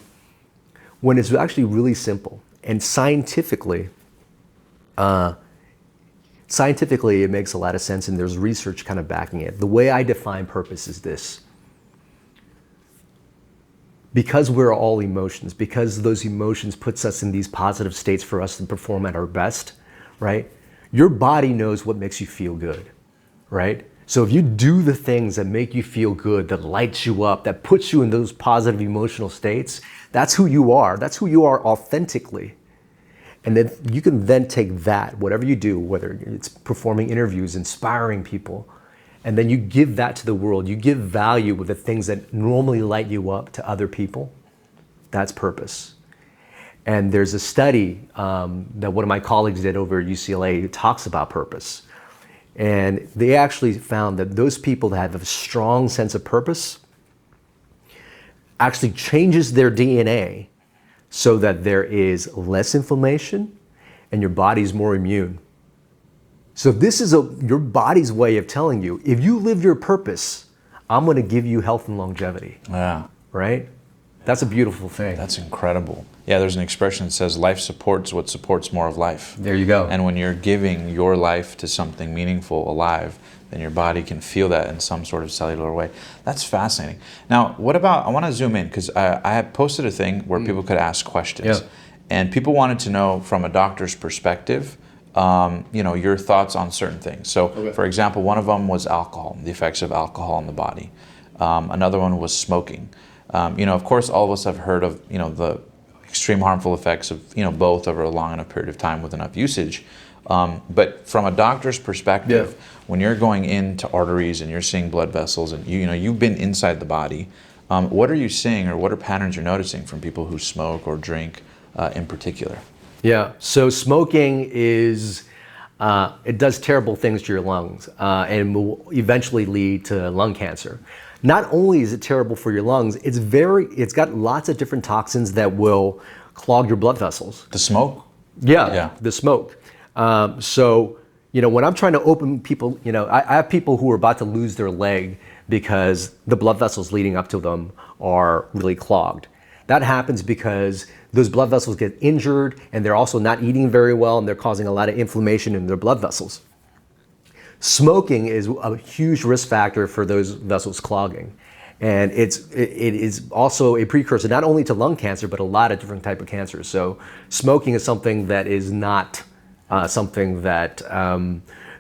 [SPEAKER 1] When it's actually really simple and scientifically it makes a lot of sense and there's research kind of backing it. The way I define purpose is this. Because we're all emotions, because those emotions puts us in these positive states for us to perform at our best, right? Your body knows what makes you feel good, right? So if you do the things that make you feel good, that lights you up, that puts you in those positive emotional states, that's who you are. That's who you are authentically. And then you can then take that, whatever you do, whether it's performing interviews, inspiring people, and then you give that to the world. You give value with the things that normally light you up to other people. That's purpose. And there's a study that one of my colleagues did over at UCLA who talks about purpose. And they actually found that those people that have a strong sense of purpose actually changes their DNA so that there is less inflammation and your body's more immune. So this is your body's way of telling you, if you live your purpose, I'm going to give you health and longevity.
[SPEAKER 2] Yeah.
[SPEAKER 1] Right? That's a beautiful thing.
[SPEAKER 2] That's incredible. Yeah, there's an expression that says life supports what supports more of life.
[SPEAKER 1] There you go.
[SPEAKER 2] And when you're giving your life to something meaningful, alive, then your body can feel that in some sort of cellular way. That's fascinating. Now, what about, I want to zoom in because I had posted a thing where people could ask questions.
[SPEAKER 1] Yeah.
[SPEAKER 2] And people wanted to know from a doctor's perspective, your thoughts on certain things. So, for example, one of them was alcohol, the effects of alcohol on the body. Another one was smoking. Of course, all of us have heard of, the extreme harmful effects of, both over a long enough period of time with enough usage. But from a doctor's perspective, when you're going into arteries and you're seeing blood vessels and, you've been inside the body, what are you seeing or what are patterns you're noticing from people who smoke or drink in particular?
[SPEAKER 1] Yeah, so smoking it does terrible things to your lungs and will eventually lead to lung cancer. Not only is it terrible for your lungs, it's got lots of different toxins that will clog your blood vessels.
[SPEAKER 2] The smoke?
[SPEAKER 1] Yeah. The smoke. So, when I'm trying to open people, I have people who are about to lose their leg because the blood vessels leading up to them are really clogged. That happens because those blood vessels get injured and they're also not eating very well and they're causing a lot of inflammation in their blood vessels. Smoking is a huge risk factor for those vessels clogging. And it is also a precursor not only to lung cancer, but a lot of different type of cancers. So smoking is something that is not something that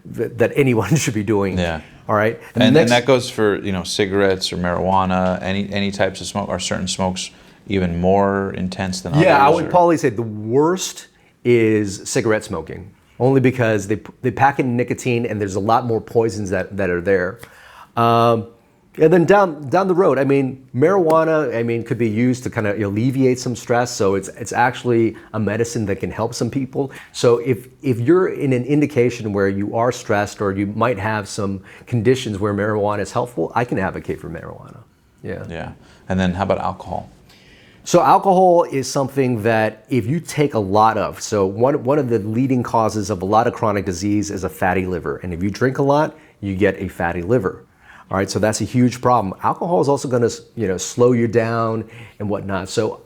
[SPEAKER 1] that anyone should be doing.
[SPEAKER 2] Yeah.
[SPEAKER 1] All right.
[SPEAKER 2] And that goes for, cigarettes or marijuana, any types of smoke. Are certain smokes even more intense than others?
[SPEAKER 1] Yeah, I would probably say the worst is cigarette smoking, only because they pack in nicotine and there's a lot more poisons that are there. And then down the road, marijuana, could be used to kind of alleviate some stress. So it's actually a medicine that can help some people. So if you're in an indication where you are stressed or you might have some conditions where marijuana is helpful, I can advocate for marijuana. Yeah.
[SPEAKER 2] Yeah. And then how about alcohol?
[SPEAKER 1] So alcohol is something that if you take a lot of, so one of the leading causes of a lot of chronic disease is a fatty liver. And if you drink a lot, you get a fatty liver. All right, so that's a huge problem. Alcohol is also going to, slow you down and whatnot. So,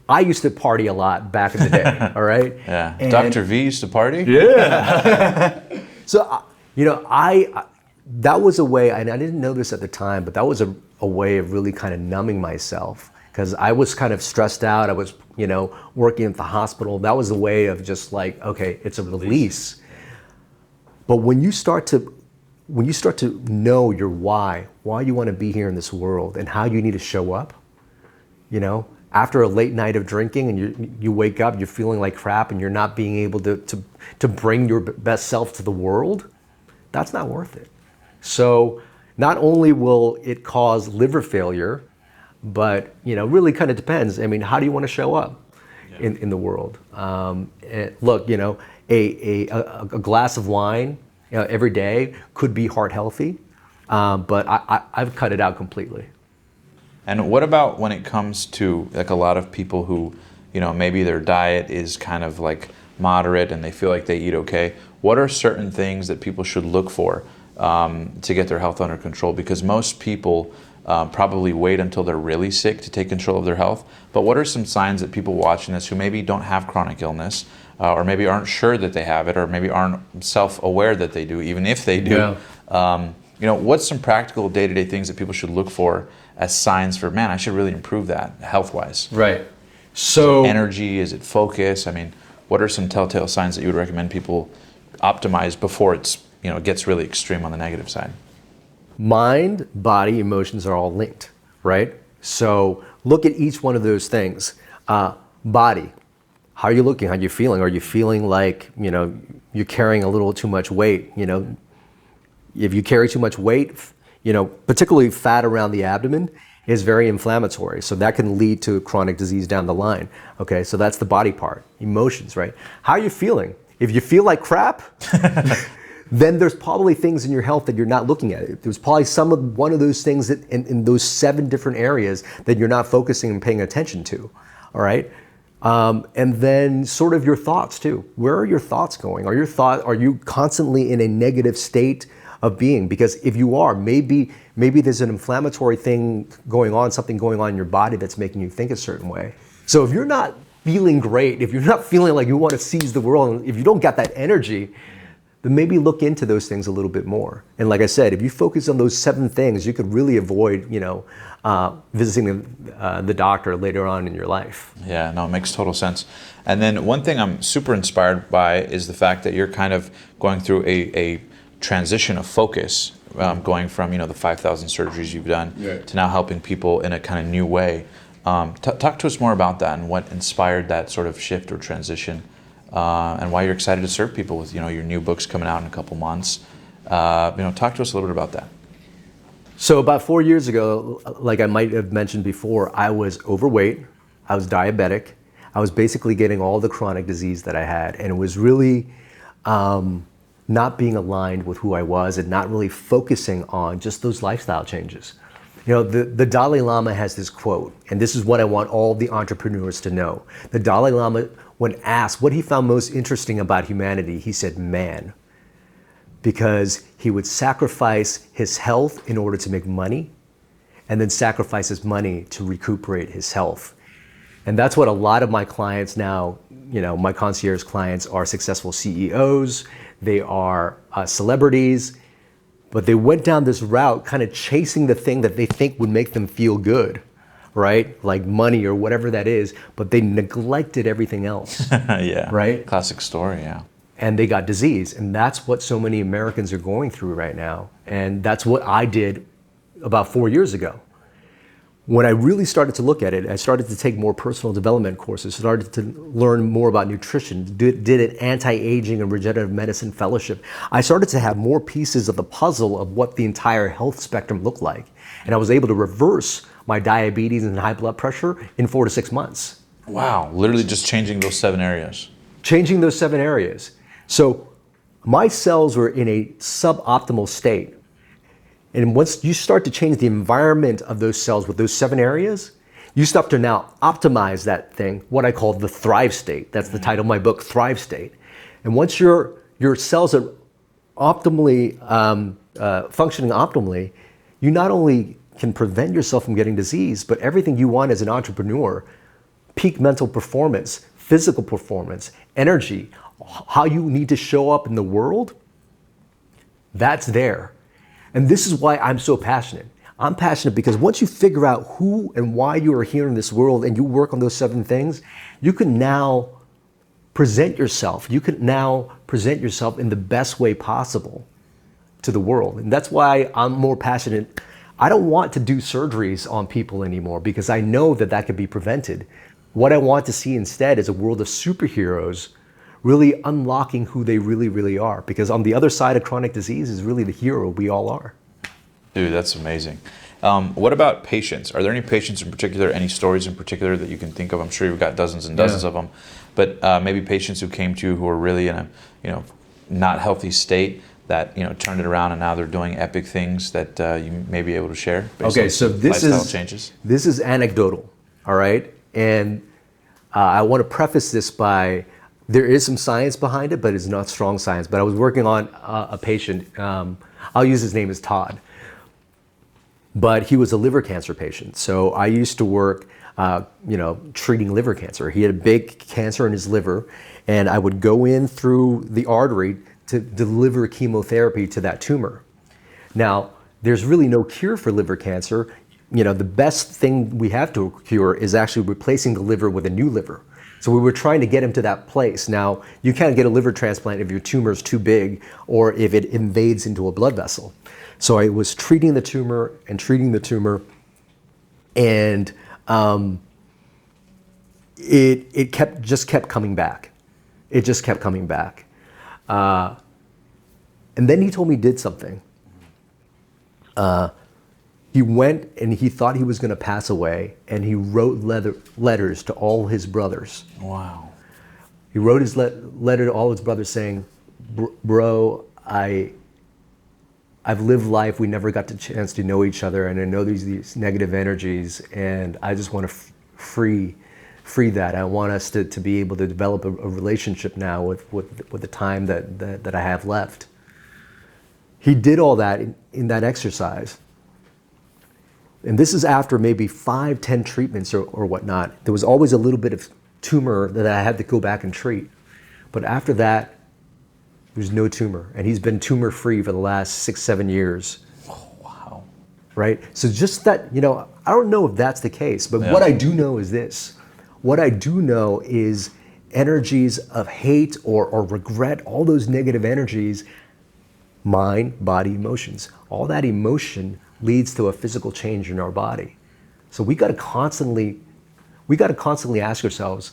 [SPEAKER 1] I used to party a lot back in the day. All right.
[SPEAKER 2] Yeah. And Dr. V used to party.
[SPEAKER 1] Yeah. So, that was a way, and I didn't know this at the time, but that was a way of really kind of numbing myself because I was kind of stressed out. I was, working at the hospital. That was a way of just like, okay, it's a release. But when you start to when you start to know your why you want to be here in this world and how you need to show up, you know, after a late night of drinking and you wake up, you're feeling like crap and you're not being able to bring your best self to the world, that's not worth it. So not only will it cause liver failure, but, you know, really kind of depends. I mean, how do you want to show up in the world? Look, you know, a glass of wine, you know, every day could be heart healthy, but I've cut it out completely.
[SPEAKER 2] And what about when it comes to like a lot of people who, you know, maybe their diet is kind of like moderate and they feel like they eat okay? What are certain things that people should look for to get their health under control? Because most people probably wait until they're really sick to take control of their health. But what are some signs that people watching this who maybe don't have chronic illness or maybe aren't sure that they have it or maybe aren't self-aware that they do, even if they do? Yeah. You know, what's some practical day-to-day things that people should look for as signs for, man, I should really improve that health-wise?
[SPEAKER 1] Right. So
[SPEAKER 2] energy, is it focus? I mean, what are some telltale signs that you would recommend people optimize before it's, you know, it gets really extreme on the negative side?
[SPEAKER 1] Mind, body, emotions are all linked, right? So look at each one of those things. Body, how are you looking? How are you feeling? Are you feeling like, you know, you're carrying a little too much weight? You know, if you carry too much weight, you know, particularly fat around the abdomen is very inflammatory. So that can lead to chronic disease down the line. Okay, so that's the body part. Emotions, right? How are you feeling? If you feel like crap, then there's probably things in your health that you're not looking at. There's probably one of those things that in those 7 different areas that you're not focusing and paying attention to, all right? And then sort of your thoughts too. Where are your thoughts going? Are you constantly in a negative state of being? Because if you are, maybe there's an inflammatory thing going on, something going on in your body that's making you think a certain way. So if you're not feeling great, if you're not feeling like you want to seize the world, and if you don't got that energy, then maybe look into those things a little bit more. And like I said, if you focus on those 7 things, you could really avoid, you know, visiting the doctor later on in your life.
[SPEAKER 2] Yeah, no, it makes total sense. And then one thing I'm super inspired by is the fact that you're kind of going through a transition of focus, going from, you know, the 5,000 surgeries you've done to now helping people in a kind of new way. Talk to us more about that and what inspired that sort of shift or transition. And why you're excited to serve people with, you know, your new books coming out in a couple months. You know, talk to us a little bit about that.
[SPEAKER 1] So about 4 years ago, like I might have mentioned before, I was overweight, I was diabetic, I was basically getting all the chronic disease that I had, and it was really not being aligned with who I was and not really focusing on just those lifestyle changes. You know, the Dalai Lama has this quote, and this is what I want all the entrepreneurs to know. The Dalai Lama, when asked what he found most interesting about humanity, he said, man, because he would sacrifice his health in order to make money and then sacrifice his money to recuperate his health. And that's what a lot of my clients now, you know, my concierge clients are successful CEOs, they are celebrities, but they went down this route kind of chasing the thing that they think would make them feel good, right? Like money or whatever that is, but they neglected everything else.
[SPEAKER 2] Yeah.
[SPEAKER 1] Right?
[SPEAKER 2] Classic story, yeah.
[SPEAKER 1] And they got disease. And that's what so many Americans are going through right now. And that's what I did about 4 years ago. When I really started to look at it, I started to take more personal development courses, started to learn more about nutrition, did an anti-aging and regenerative medicine fellowship. I started to have more pieces of the puzzle of what the entire health spectrum looked like. And I was able to reverse my diabetes and high blood pressure in 4 to 6 months.
[SPEAKER 2] Wow, literally just changing those 7 areas.
[SPEAKER 1] Changing those 7 areas. So my cells were in a suboptimal state. And once you start to change the environment of those cells with those 7 areas, you start to now optimize that thing, what I call the thrive state. That's the title of my book, Thrive State. And once your cells are optimally functioning optimally, you not only can prevent yourself from getting disease, but everything you want as an entrepreneur, peak mental performance, physical performance, energy, how you need to show up in the world, that's there. And this is why I'm so passionate. I'm passionate because once you figure out who and why you are here in this world and you work on those 7 things, you can now present yourself. You can now present yourself in the best way possible to the world. And that's why I'm more passionate. I don't want to do surgeries on people anymore because I know that that could be prevented. What I want to see instead is a world of superheroes really unlocking who they really, really are. Because on the other side of chronic disease is really the hero we all are.
[SPEAKER 2] Dude, that's amazing. What about patients? Are there any patients in particular, any stories in particular that you can think of? I'm sure you've got dozens and dozens of them, but maybe patients who came to you who are really in a, not healthy state that, turned it around and now they're doing epic things that you may be able to share based on
[SPEAKER 1] so
[SPEAKER 2] lifestyle changes?
[SPEAKER 1] This is anecdotal, all right? And I want to preface this by, there is some science behind it, but it's not strong science. But I was working on a patient, I'll use his name as Todd, but he was a liver cancer patient. So I used to work, treating liver cancer. He had a big cancer in his liver, and I would go in through the artery to deliver chemotherapy to that tumor. Now, there's really no cure for liver cancer. The best thing we have to cure is actually replacing the liver with a new liver. So we were trying to get him to that place. Now, you can't get a liver transplant if your tumor is too big or if it invades into a blood vessel. So I was treating the tumor, and it just kept coming back. It just kept coming back. And then he told me he did something. He went and he thought he was going to pass away, and he wrote letters to all his brothers.
[SPEAKER 2] Wow.
[SPEAKER 1] He wrote his letter to all his brothers saying, bro, I've lived life. We never got the chance to know each other, and I know these negative energies, and I just want to free that. I want us to be able to develop a relationship now with the time that I have left. He did all that in that exercise. And this is after maybe 5-10 treatments or whatnot. There was always a little bit of tumor that I had to go back and treat. But after that, there's no tumor. And he's been tumor-free for the last 6-7 years.
[SPEAKER 2] Oh, wow.
[SPEAKER 1] Right? So just that, I don't know if that's the case, but what I do know is this. What I do know is energies of hate or regret, all those negative energies, mind, body, emotions, all that emotion leads to a physical change in our body. So we got to constantly ask ourselves,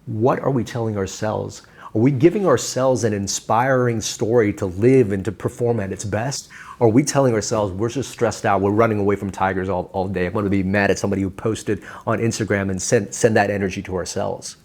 [SPEAKER 1] what are we telling ourselves? Are we giving ourselves an inspiring story to live and to perform at its best? Or are we telling ourselves we're just stressed out, we're running away from tigers all day? I'm going to be mad at somebody who posted on Instagram and send that energy to ourselves.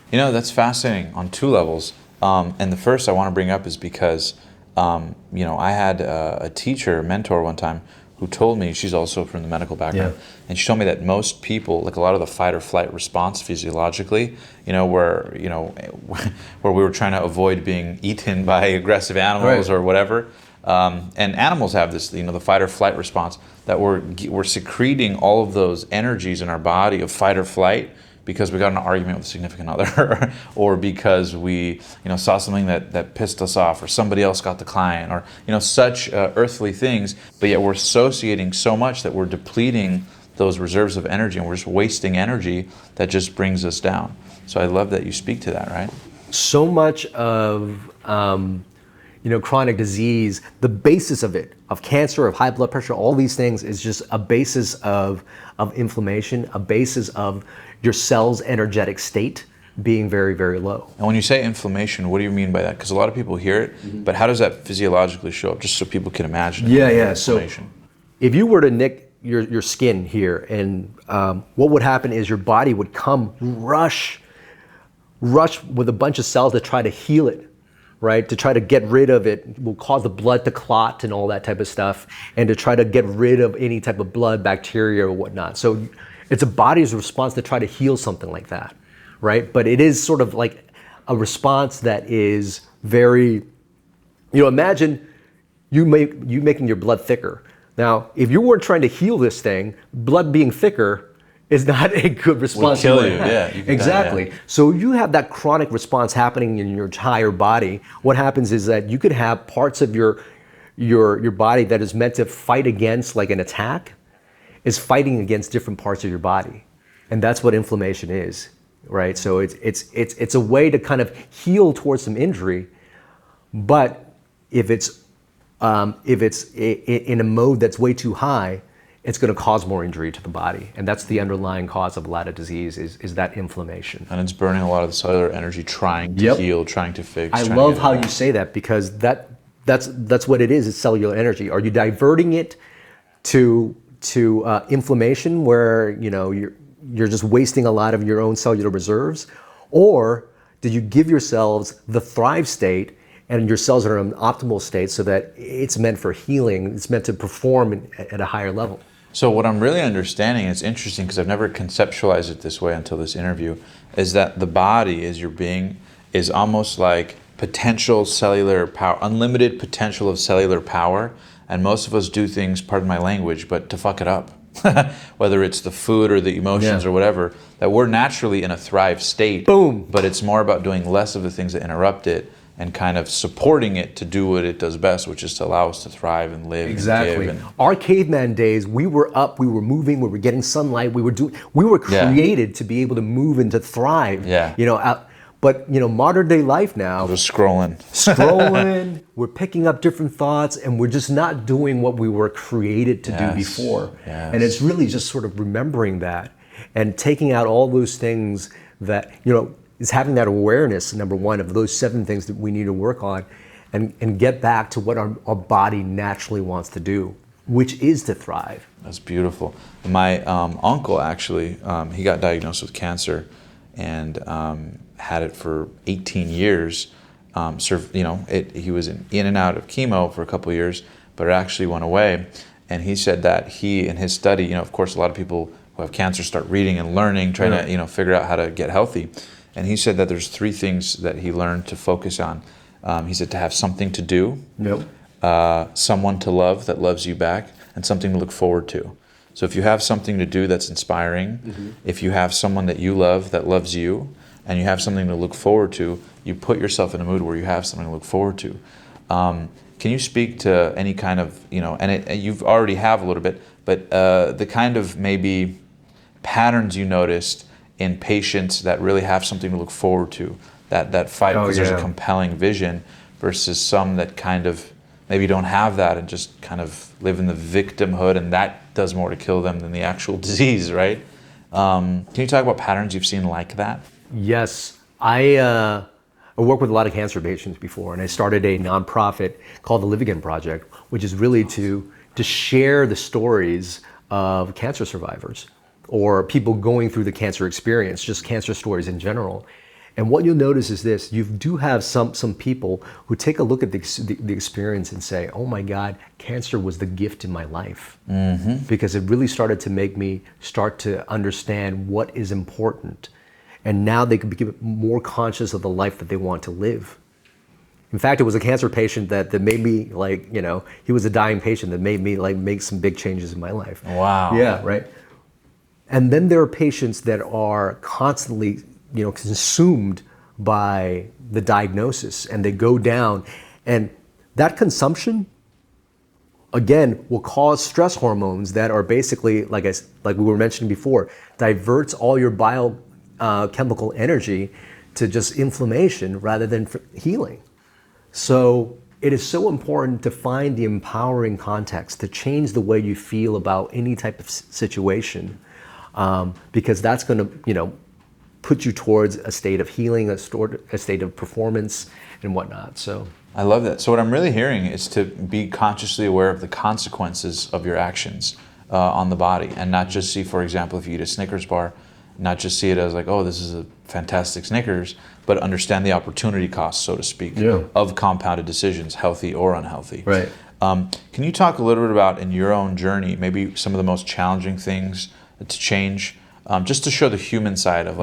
[SPEAKER 2] That's fascinating on two levels. And the first I want to bring up is because, I had a teacher, a mentor one time, who told me, she's also from the medical background, and she told me that most people, like a lot of the fight or flight response physiologically, where we were trying to avoid being eaten by aggressive animals or whatever, and animals have this, the fight or flight response, that we're secreting all of those energies in our body of fight or flight because we got in an argument with a significant other, or because we, saw something that pissed us off, or somebody else got the client, or such earthly things. But yet we're associating so much that we're depleting those reserves of energy, and we're just wasting energy that just brings us down. So I love that you speak to that, right?
[SPEAKER 1] So much of chronic disease, the basis of it, of cancer, of high blood pressure, all these things is just a basis of inflammation, a basis of your cell's energetic state being very, very low.
[SPEAKER 2] And when you say inflammation, what do you mean by that? Because a lot of people hear it, but how does that physiologically show up, just so people can imagine?
[SPEAKER 1] So if you were to nick your skin here, and what would happen is your body would rush with a bunch of cells to try to heal it, right? To try to get rid of it, will cause the blood to clot and all that type of stuff, and to try to get rid of any type of blood, bacteria or whatnot. So it's a body's response to try to heal something like that, right? But it is sort of like a response that is very, imagine you making your blood thicker. Now, if you weren't trying to heal this thing, blood being thicker is not a good response.
[SPEAKER 2] Will kill you, yeah.
[SPEAKER 1] Exactly. So you have that chronic response happening in your entire body. What happens is that you could have parts of your body that is meant to fight against, like an attack, is fighting against different parts of your body. And that's what inflammation is, right? So it's a way to kind of heal towards some injury, but if it's If it's in a mode that's way too high, it's going to cause more injury to the body. And that's the underlying cause of a lot of disease is that inflammation.
[SPEAKER 2] And it's burning a lot of the cellular energy trying to heal, trying to fix.
[SPEAKER 1] I love how you say that, because that's what it is. It's cellular energy. Are you diverting it to inflammation, where you're just wasting a lot of your own cellular reserves? Or did you give yourselves the thrive state and your cells are in an optimal state so that it's meant for healing, it's meant to perform at a higher level?
[SPEAKER 2] So what I'm really understanding, it's interesting because I've never conceptualized it this way until this interview, is that the body as your being is almost like potential cellular power, unlimited potential of cellular power. And most of us do things, pardon my language, but to fuck it up. Whether it's the food or the emotions or whatever, that we're naturally in a thrive state.
[SPEAKER 1] Boom.
[SPEAKER 2] But it's more about doing less of the things that interrupt it and kind of supporting it to do what it does best, which is to allow us to thrive and live.
[SPEAKER 1] Exactly.
[SPEAKER 2] And give.
[SPEAKER 1] Our caveman days, we were up, we were moving, we were getting sunlight, we were created to be able to move and to thrive.
[SPEAKER 2] Yeah.
[SPEAKER 1] But modern day life now,
[SPEAKER 2] Just scrolling,
[SPEAKER 1] we're picking up different thoughts, and we're just not doing what we were created to do before.
[SPEAKER 2] Yes.
[SPEAKER 1] And it's really just sort of remembering that and taking out all those things that, is having that awareness, number one, of those 7 things that we need to work on and get back to what our body naturally wants to do, which is to thrive.
[SPEAKER 2] That's beautiful. My uncle actually, he got diagnosed with cancer and had it for 18 years. He was in and out of chemo for a couple of years, but it actually went away. And he said that he, in his study, of course, a lot of people who have cancer start reading and learning, trying to, figure out how to get healthy. And he said that there's 3 things that he learned to focus on. He said to have something to do, someone to love that loves you back, and something to look forward to. So if you have something to do that's inspiring, if you have someone that you love that loves you, and you have something to look forward to, you put yourself in a mood where you have something to look forward to. Can you speak to any kind of, and you've already have a little bit, but the kind of maybe patterns you noticed in patients that really have something to look forward to, that fight because there's a compelling vision, versus some that kind of maybe don't have that and just kind of live in the victimhood, and that does more to kill them than the actual disease, right? Can you talk about patterns you've seen like that?
[SPEAKER 1] Yes. I worked with a lot of cancer patients before, and I started a nonprofit called the Live Again Project, which is really to share the stories of cancer survivors or people going through the cancer experience, just cancer stories in general. And what you'll notice is this: you do have some people who take a look at the experience and say, oh my God, cancer was the gift in my life. Because it really started to make me start to understand what is important. And now they can become more conscious of the life that they want to live. In fact, it was a cancer patient that made me he was a dying patient that made me make some big changes in my life.
[SPEAKER 2] Wow.
[SPEAKER 1] Yeah, right. And then there are patients that are constantly, consumed by the diagnosis, and they go down, and that consumption, again, will cause stress hormones that are basically, like we were mentioning before, diverts all your biochemical energy to just inflammation rather than healing. So it is so important to find the empowering context, to change the way you feel about any type of situation, because that's going to, put you towards a state of healing, a state of performance, and whatnot. So
[SPEAKER 2] I love that. So what I'm really hearing is to be consciously aware of the consequences of your actions on the body, and not just see, for example, if you eat a Snickers bar, not just see it as like, oh, this is a fantastic Snickers, but understand the opportunity cost, so to speak, of compounded decisions, healthy or unhealthy.
[SPEAKER 1] Right.
[SPEAKER 2] Can you talk a little bit about, in your own journey, maybe some of the most challenging things to change, just to show the human side of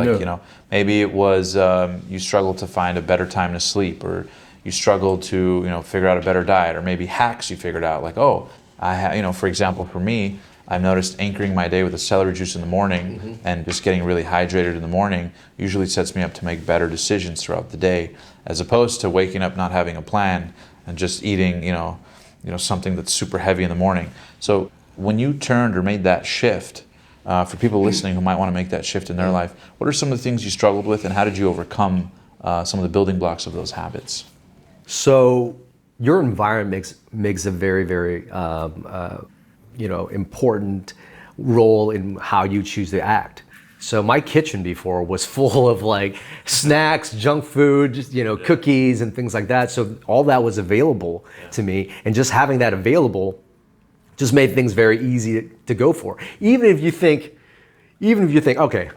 [SPEAKER 2] maybe it was you struggled to find a better time to sleep, or you struggled to figure out a better diet, or maybe hacks you figured out, like, oh, for example, for me, I've noticed anchoring my day with a celery juice in the morning and just getting really hydrated in the morning usually sets me up to make better decisions throughout the day, as opposed to waking up not having a plan and just eating something that's super heavy in the morning. So when you turned or made that shift, for people listening who might want to make that shift in their life, what are some of the things you struggled with, and how did you overcome some of the building blocks of those habits?
[SPEAKER 1] So your environment makes a very, very important role in how you choose to act. So my kitchen before was full of like snacks, junk food, just, cookies and things like that. So all that was available to me, and just having that available just made things very easy to go for. Even if you think, okay,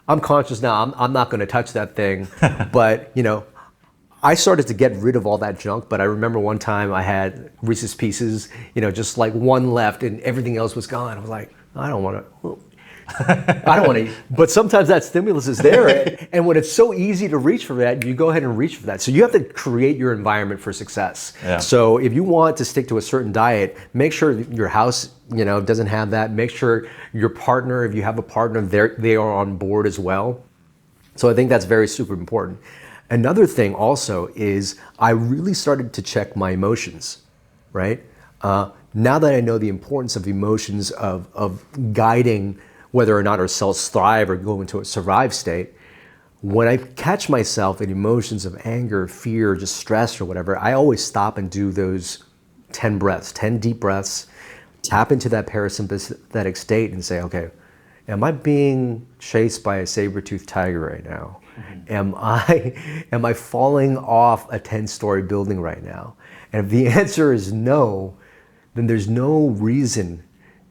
[SPEAKER 1] I'm conscious now, I'm not going to touch that thing, but I started to get rid of all that junk. But I remember one time I had Reese's Pieces, just like one left, and everything else was gone. I was like, I don't want to. I don't want to eat. But sometimes that stimulus is there. And when it's so easy to reach for that, you go ahead and reach for that. So you have to create your environment for success. Yeah. So if you want to stick to a certain diet, make sure your house, doesn't have that. Make sure your partner, if you have a partner, they are on board as well. So I think that's very super important. Another thing also is I really started to check my emotions, right? Now that I know the importance of emotions, of guiding whether or not our cells thrive or go into a survive state, when I catch myself in emotions of anger, fear, just stress or whatever, I always stop and do those 10 breaths, 10 deep breaths, tap into that parasympathetic state and say, okay, am I being chased by a saber-toothed tiger right now? Mm-hmm. Am I falling off a 10-story building right now? And if the answer is no, then there's no reason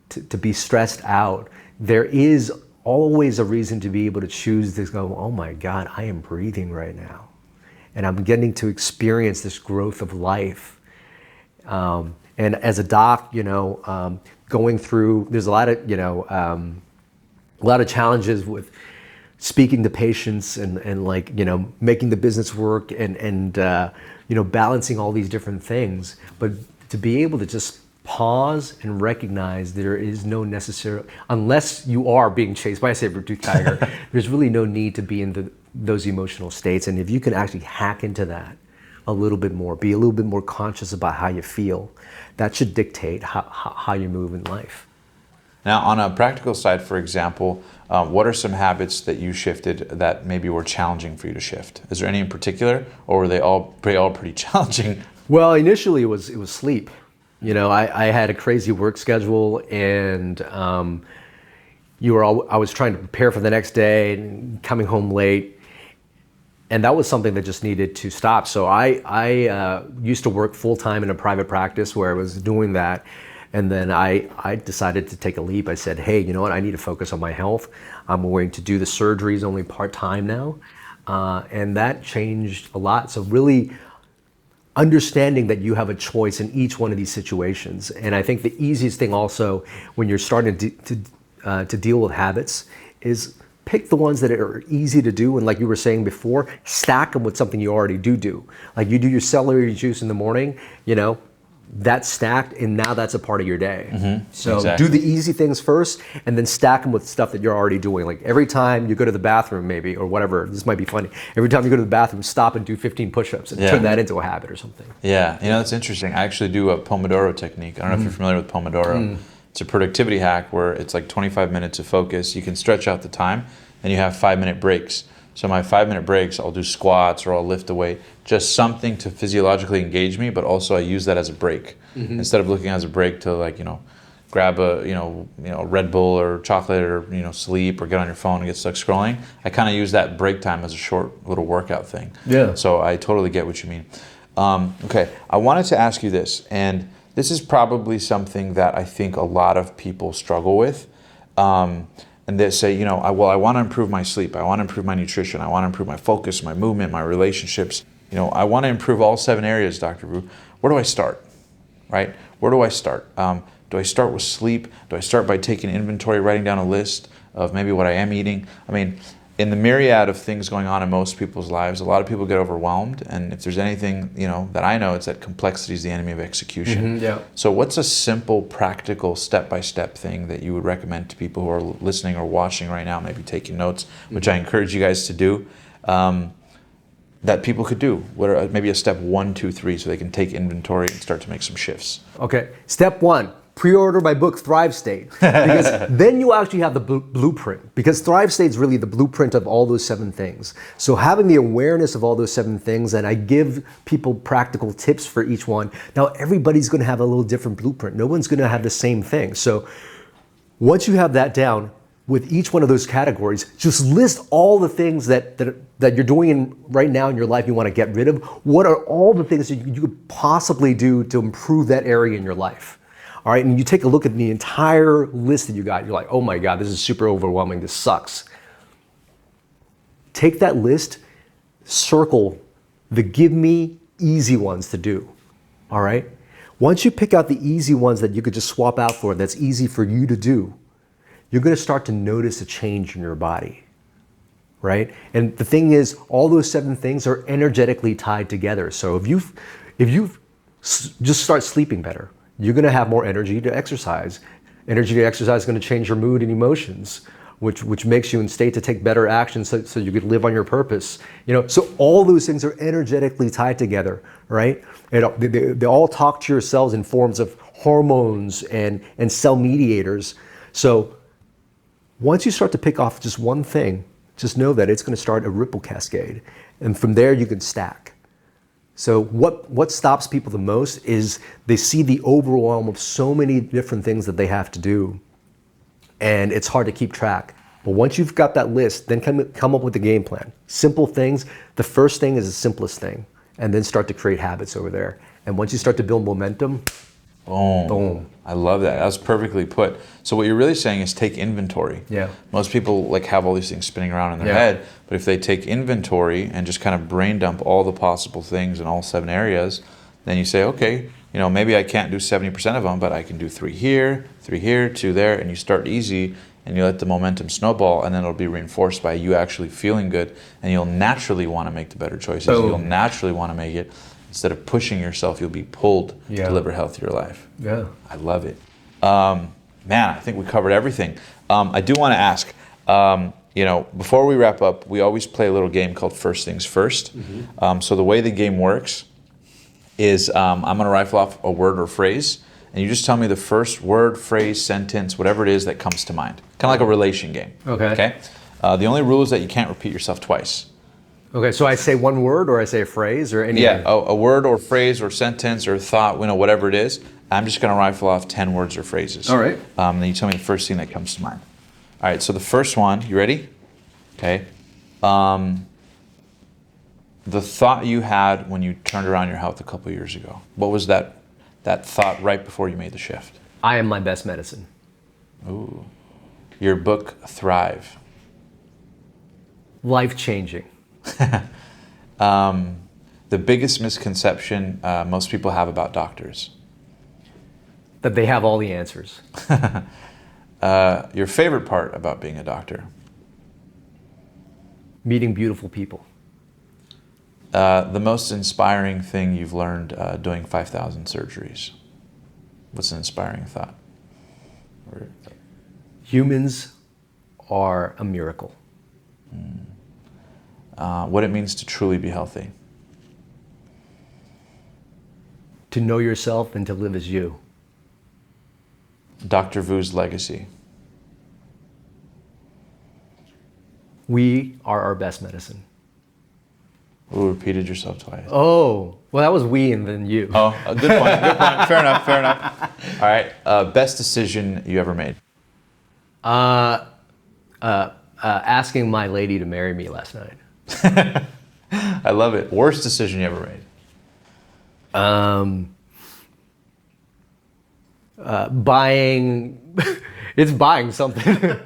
[SPEAKER 1] to be stressed out. There is always a reason to be able to choose to go, oh my God, I am breathing right now. And I'm getting to experience this growth of life. And as a doc, going through, there's a lot of challenges with speaking to patients and making the business work and balancing all these different things. But to be able to just pause and recognize there is no necessary, unless you are being chased by a saber-toothed tiger, there's really no need to be in those emotional states. And if you can actually hack into that a little bit more, be a little bit more conscious about how you feel, that should dictate how you move in life.
[SPEAKER 2] Now, on a practical side, for example, what are some habits that you shifted that maybe were challenging for you to shift? Is there any in particular, or were they all pretty challenging?
[SPEAKER 1] Well, initially it was sleep. I had a crazy work schedule, and I was trying to prepare for the next day and coming home late, and that was something that just needed to stop. So I used to work full time in a private practice where I was doing that, and then I decided to take a leap. I said, hey, you know what? I need to focus on my health. I'm going to do the surgeries only part time now, and that changed a lot. So really understanding that you have a choice in each one of these situations. And I think the easiest thing also when you're starting to deal with habits is pick the ones that are easy to do. And like you were saying before, stack them with something you already do. Like you do your celery juice in the morning, that's stacked, and now that's a part of your day. Mm-hmm. So exactly. Do the easy things first, and then stack them with stuff that you're already doing. Like every time you go to the bathroom, maybe, or whatever, this might be funny. Every time you go to the bathroom, stop and do 15 push-ups and turn that into a habit or something.
[SPEAKER 2] Yeah, that's interesting. I actually do a Pomodoro technique. I don't know if you're familiar with Pomodoro. It's a productivity hack where it's like 25 minutes of focus. You can stretch out the time, and you have 5-minute breaks. So my 5-minute breaks, I'll do squats or I'll lift a weight, just something to physiologically engage me, but also I use that as a break. Mm-hmm. Instead of looking as a break to grab a Red Bull or chocolate or sleep or get on your phone and get stuck scrolling, I kind of use that break time as a short little workout thing. Yeah. So I totally get what you mean. Okay, I wanted to ask you this, and this is probably something that I think a lot of people struggle with. And they say, I want to improve my sleep. I want to improve my nutrition. I want to improve my focus, my movement, my relationships. I want to improve all 7 areas, Dr. Vu. Where do I start, right? Where do I start? Do I start with sleep? Do I start by taking inventory, writing down a list of maybe what I am eating? I mean, in the myriad of things going on in most people's lives, a lot of people get overwhelmed. And if there's anything, that I know, it's that complexity is the enemy of execution. Mm-hmm, yeah. So what's a simple, practical, step-by-step thing that you would recommend to people who are listening or watching right now, maybe taking notes, which I encourage you guys to do, that people could do? What are maybe a step 1, 2, 3, so they can take inventory and start to make some shifts?
[SPEAKER 1] Okay, step 1, pre-order my book Thrive State, because then you actually have the blueprint, because Thrive State is really the blueprint of all those 7 things. So having the awareness of all those 7 things, and I give people practical tips for each one. Now everybody's going to have a little different blueprint. No one's going to have the same thing. So once you have that down, with each one of those categories, just list all the things that you're doing right now in your life you want to get rid of. What are all the things that you could possibly do to improve that area in your life? All right, and you take a look at the entire list that you got. You're like, oh my God, this is super overwhelming. This sucks. Take that list, circle the give me easy ones to do. All right? Once you pick out the easy ones that you could just swap out for, that's easy for you to do, you're going to start to notice a change in your body, right? And the thing is, all those 7 things are energetically tied together. So if you just start sleeping better, you're going to have more energy to exercise. Energy to exercise is going to change your mood and emotions, which makes you in state to take better action so you could live on your purpose. So all those things are energetically tied together, right? They all talk to your cells in forms of hormones and cell mediators. So once you start to pick off just one thing, just know that it's going to start a ripple cascade. And from there, you can stack. So what stops people the most is they see the overwhelm of so many different things that they have to do, and it's hard to keep track. But once you've got that list, then come up with a game plan. Simple things. The first thing is the simplest thing, and then start to create habits over there. And once you start to build momentum, boom.
[SPEAKER 2] I love that. That was perfectly put. So what you're really saying is take inventory.
[SPEAKER 1] Yeah.
[SPEAKER 2] Most people have all these things spinning around in their head, but if they take inventory and just kind of brain dump all the possible things in all 7 areas, then you say, okay, maybe I can't do 70% of them, but I can do 3 here, 2 there, and you start easy and you let the momentum snowball, and then it'll be reinforced by you actually feeling good, and you'll naturally want to make the better choices.
[SPEAKER 1] Boom.
[SPEAKER 2] You'll naturally want to make it. Instead of pushing yourself, you'll be pulled to live a healthier life.
[SPEAKER 1] Yeah.
[SPEAKER 2] I love it. Man, I think we covered everything. I do want to ask, before we wrap up, we always play a little game called First Things First. Mm-hmm. So the way the game works is I'm going to rifle off a word or phrase, and you just tell me the first word, phrase, sentence, whatever it is that comes to mind. Kind of like a relation game. Okay? The only rule is that you can't repeat yourself twice.
[SPEAKER 1] Okay, so I say one word or I say a phrase or anything?
[SPEAKER 2] Yeah, a word or phrase or sentence or thought, whatever it is. I'm just going to rifle off 10 words or phrases.
[SPEAKER 1] All right.
[SPEAKER 2] Then you tell me the first thing that comes to mind. All right, so the first one, you ready? Okay. The thought you had when you turned around your health a couple years ago. What was that thought right before you made the shift?
[SPEAKER 1] I am my best medicine.
[SPEAKER 2] Ooh. Your book, Thrive.
[SPEAKER 1] Life-changing.
[SPEAKER 2] The biggest misconception most people have about doctors.
[SPEAKER 1] That they have all the answers.
[SPEAKER 2] Your favorite part about being a doctor?
[SPEAKER 1] Meeting beautiful people.
[SPEAKER 2] The most inspiring thing you've learned doing 5,000 surgeries. What's an inspiring thought?
[SPEAKER 1] Humans are a miracle.
[SPEAKER 2] What it means to truly be healthy.
[SPEAKER 1] To know yourself and to live as you.
[SPEAKER 2] Dr. Vuu's legacy.
[SPEAKER 1] We are our best medicine.
[SPEAKER 2] Ooh, repeated yourself twice.
[SPEAKER 1] Oh, well, that was we and then you.
[SPEAKER 2] Oh, a good point. Good point. Fair enough. All right. Best decision you ever made?
[SPEAKER 1] Asking my lady to marry me last night.
[SPEAKER 2] I love it. Worst decision you ever made?
[SPEAKER 1] Buying, it's buying something.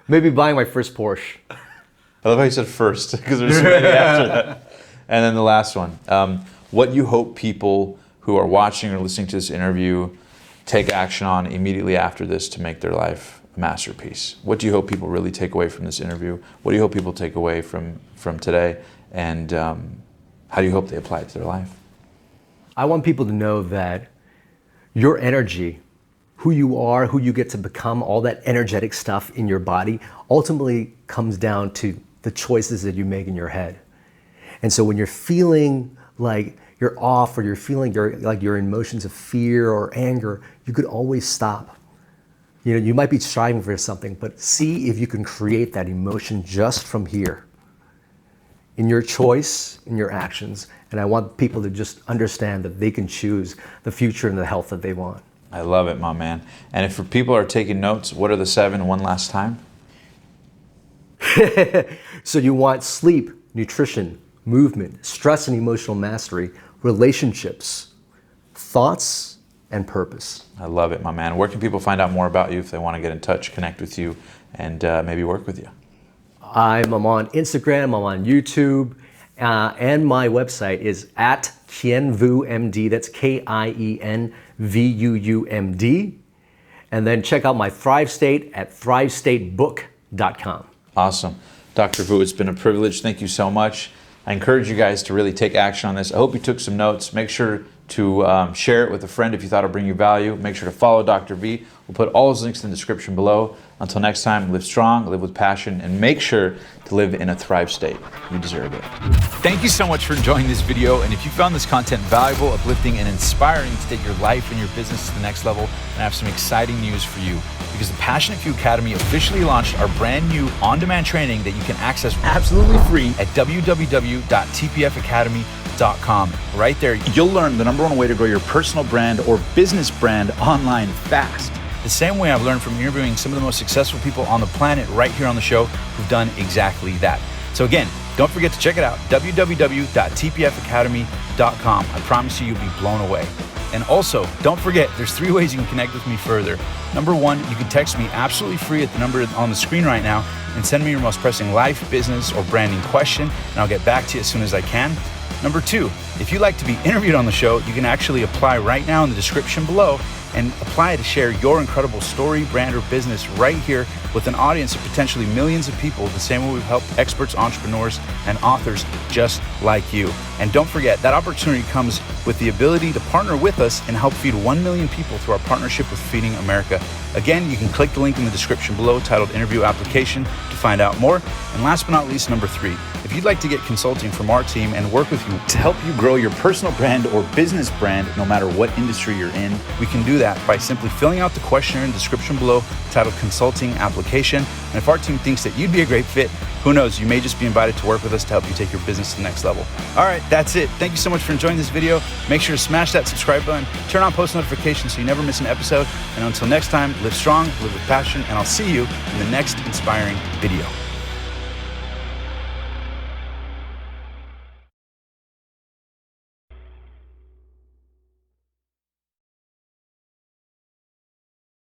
[SPEAKER 1] Maybe buying my first Porsche.
[SPEAKER 2] I love how you said first, because there's so many after that. And then the last one. What you hope people who are watching or listening to this interview take action on immediately after this to make their life a masterpiece? What do you hope people really take away from this interview? What do you hope people take away from today? And how do you hope they apply it to their life?
[SPEAKER 1] I want people to know that your energy, who you are, who you get to become, all that energetic stuff in your body ultimately comes down to the choices that you make in your head. And so when you're feeling like you're off or you're feeling your emotions of fear or anger, you could always stop. You know, you might be striving for something, but see if you can create that emotion just from here, in your choice, in your actions. And I want people to just understand that they can choose the future and the health that they want.
[SPEAKER 2] I love it, my man. And if people are taking notes, what are the 7 one last time?
[SPEAKER 1] So you want sleep, nutrition, movement, stress and emotional mastery, relationships, thoughts, and purpose.
[SPEAKER 2] I love it, my man. Where can people find out more about you if they want to get in touch, connect with you, and maybe work with you?
[SPEAKER 1] I'm on Instagram, I'm on YouTube, and my website is at KIEN VUU MD. That's KIEN VUU MD. And then check out my Thrive State at thrivestatebook.com.
[SPEAKER 2] Awesome. Dr. Vu, it's been a privilege. Thank you so much. I encourage you guys to really take action on this. I hope you took some notes. Make sure to share it with a friend if you thought it would bring you value. Make sure to follow Dr. V. We'll put all his links in the description below. Until next time, live strong, live with passion, and make sure to live in a Thrive state. You deserve it. Thank you so much for enjoying this video. And if you found this content valuable, uplifting, and inspiring to take your life and your business to the next level, then I have some exciting news for you. Because the Passionate Few Academy officially launched our brand new on-demand training that you can access absolutely free at www.tpfacademy.com. Right there, you'll learn the #1 way to grow your personal brand or business brand online fast. The same way I've learned from interviewing some of the most successful people on the planet right here on the show who've done exactly that. So again, don't forget to check it out, www.tpfacademy.com. I promise you'll be blown away. And also, don't forget, there's 3 ways you can connect with me further. #1, you can text me absolutely free at the number on the screen right now and send me your most pressing life, business, or branding question, and I'll get back to you as soon as I can. #2, if you'd like to be interviewed on the show, you can actually apply right now in the description below and apply to share your incredible story, brand, or business right here with an audience of potentially millions of people, the same way we've helped experts, entrepreneurs, and authors just like you. And don't forget, that opportunity comes with the ability to partner with us and help feed 1 million people through our partnership with Feeding America. Again, you can click the link in the description below titled Interview Application to find out more. And last but not least, #3, if you'd like to get consulting from our team and work with you to help you grow your personal brand or business brand, no matter what industry you're in, we can do that by simply filling out the questionnaire in the description below titled Consulting Application. And if our team thinks that you'd be a great fit, who knows, you may just be invited to work with us to help you take your business to the next level. All right, that's it. Thank you so much for enjoying this video. Make sure to smash that subscribe button, turn on post notifications so you never miss an episode. And until next time, live strong, live with passion, and I'll see you in the next inspiring video.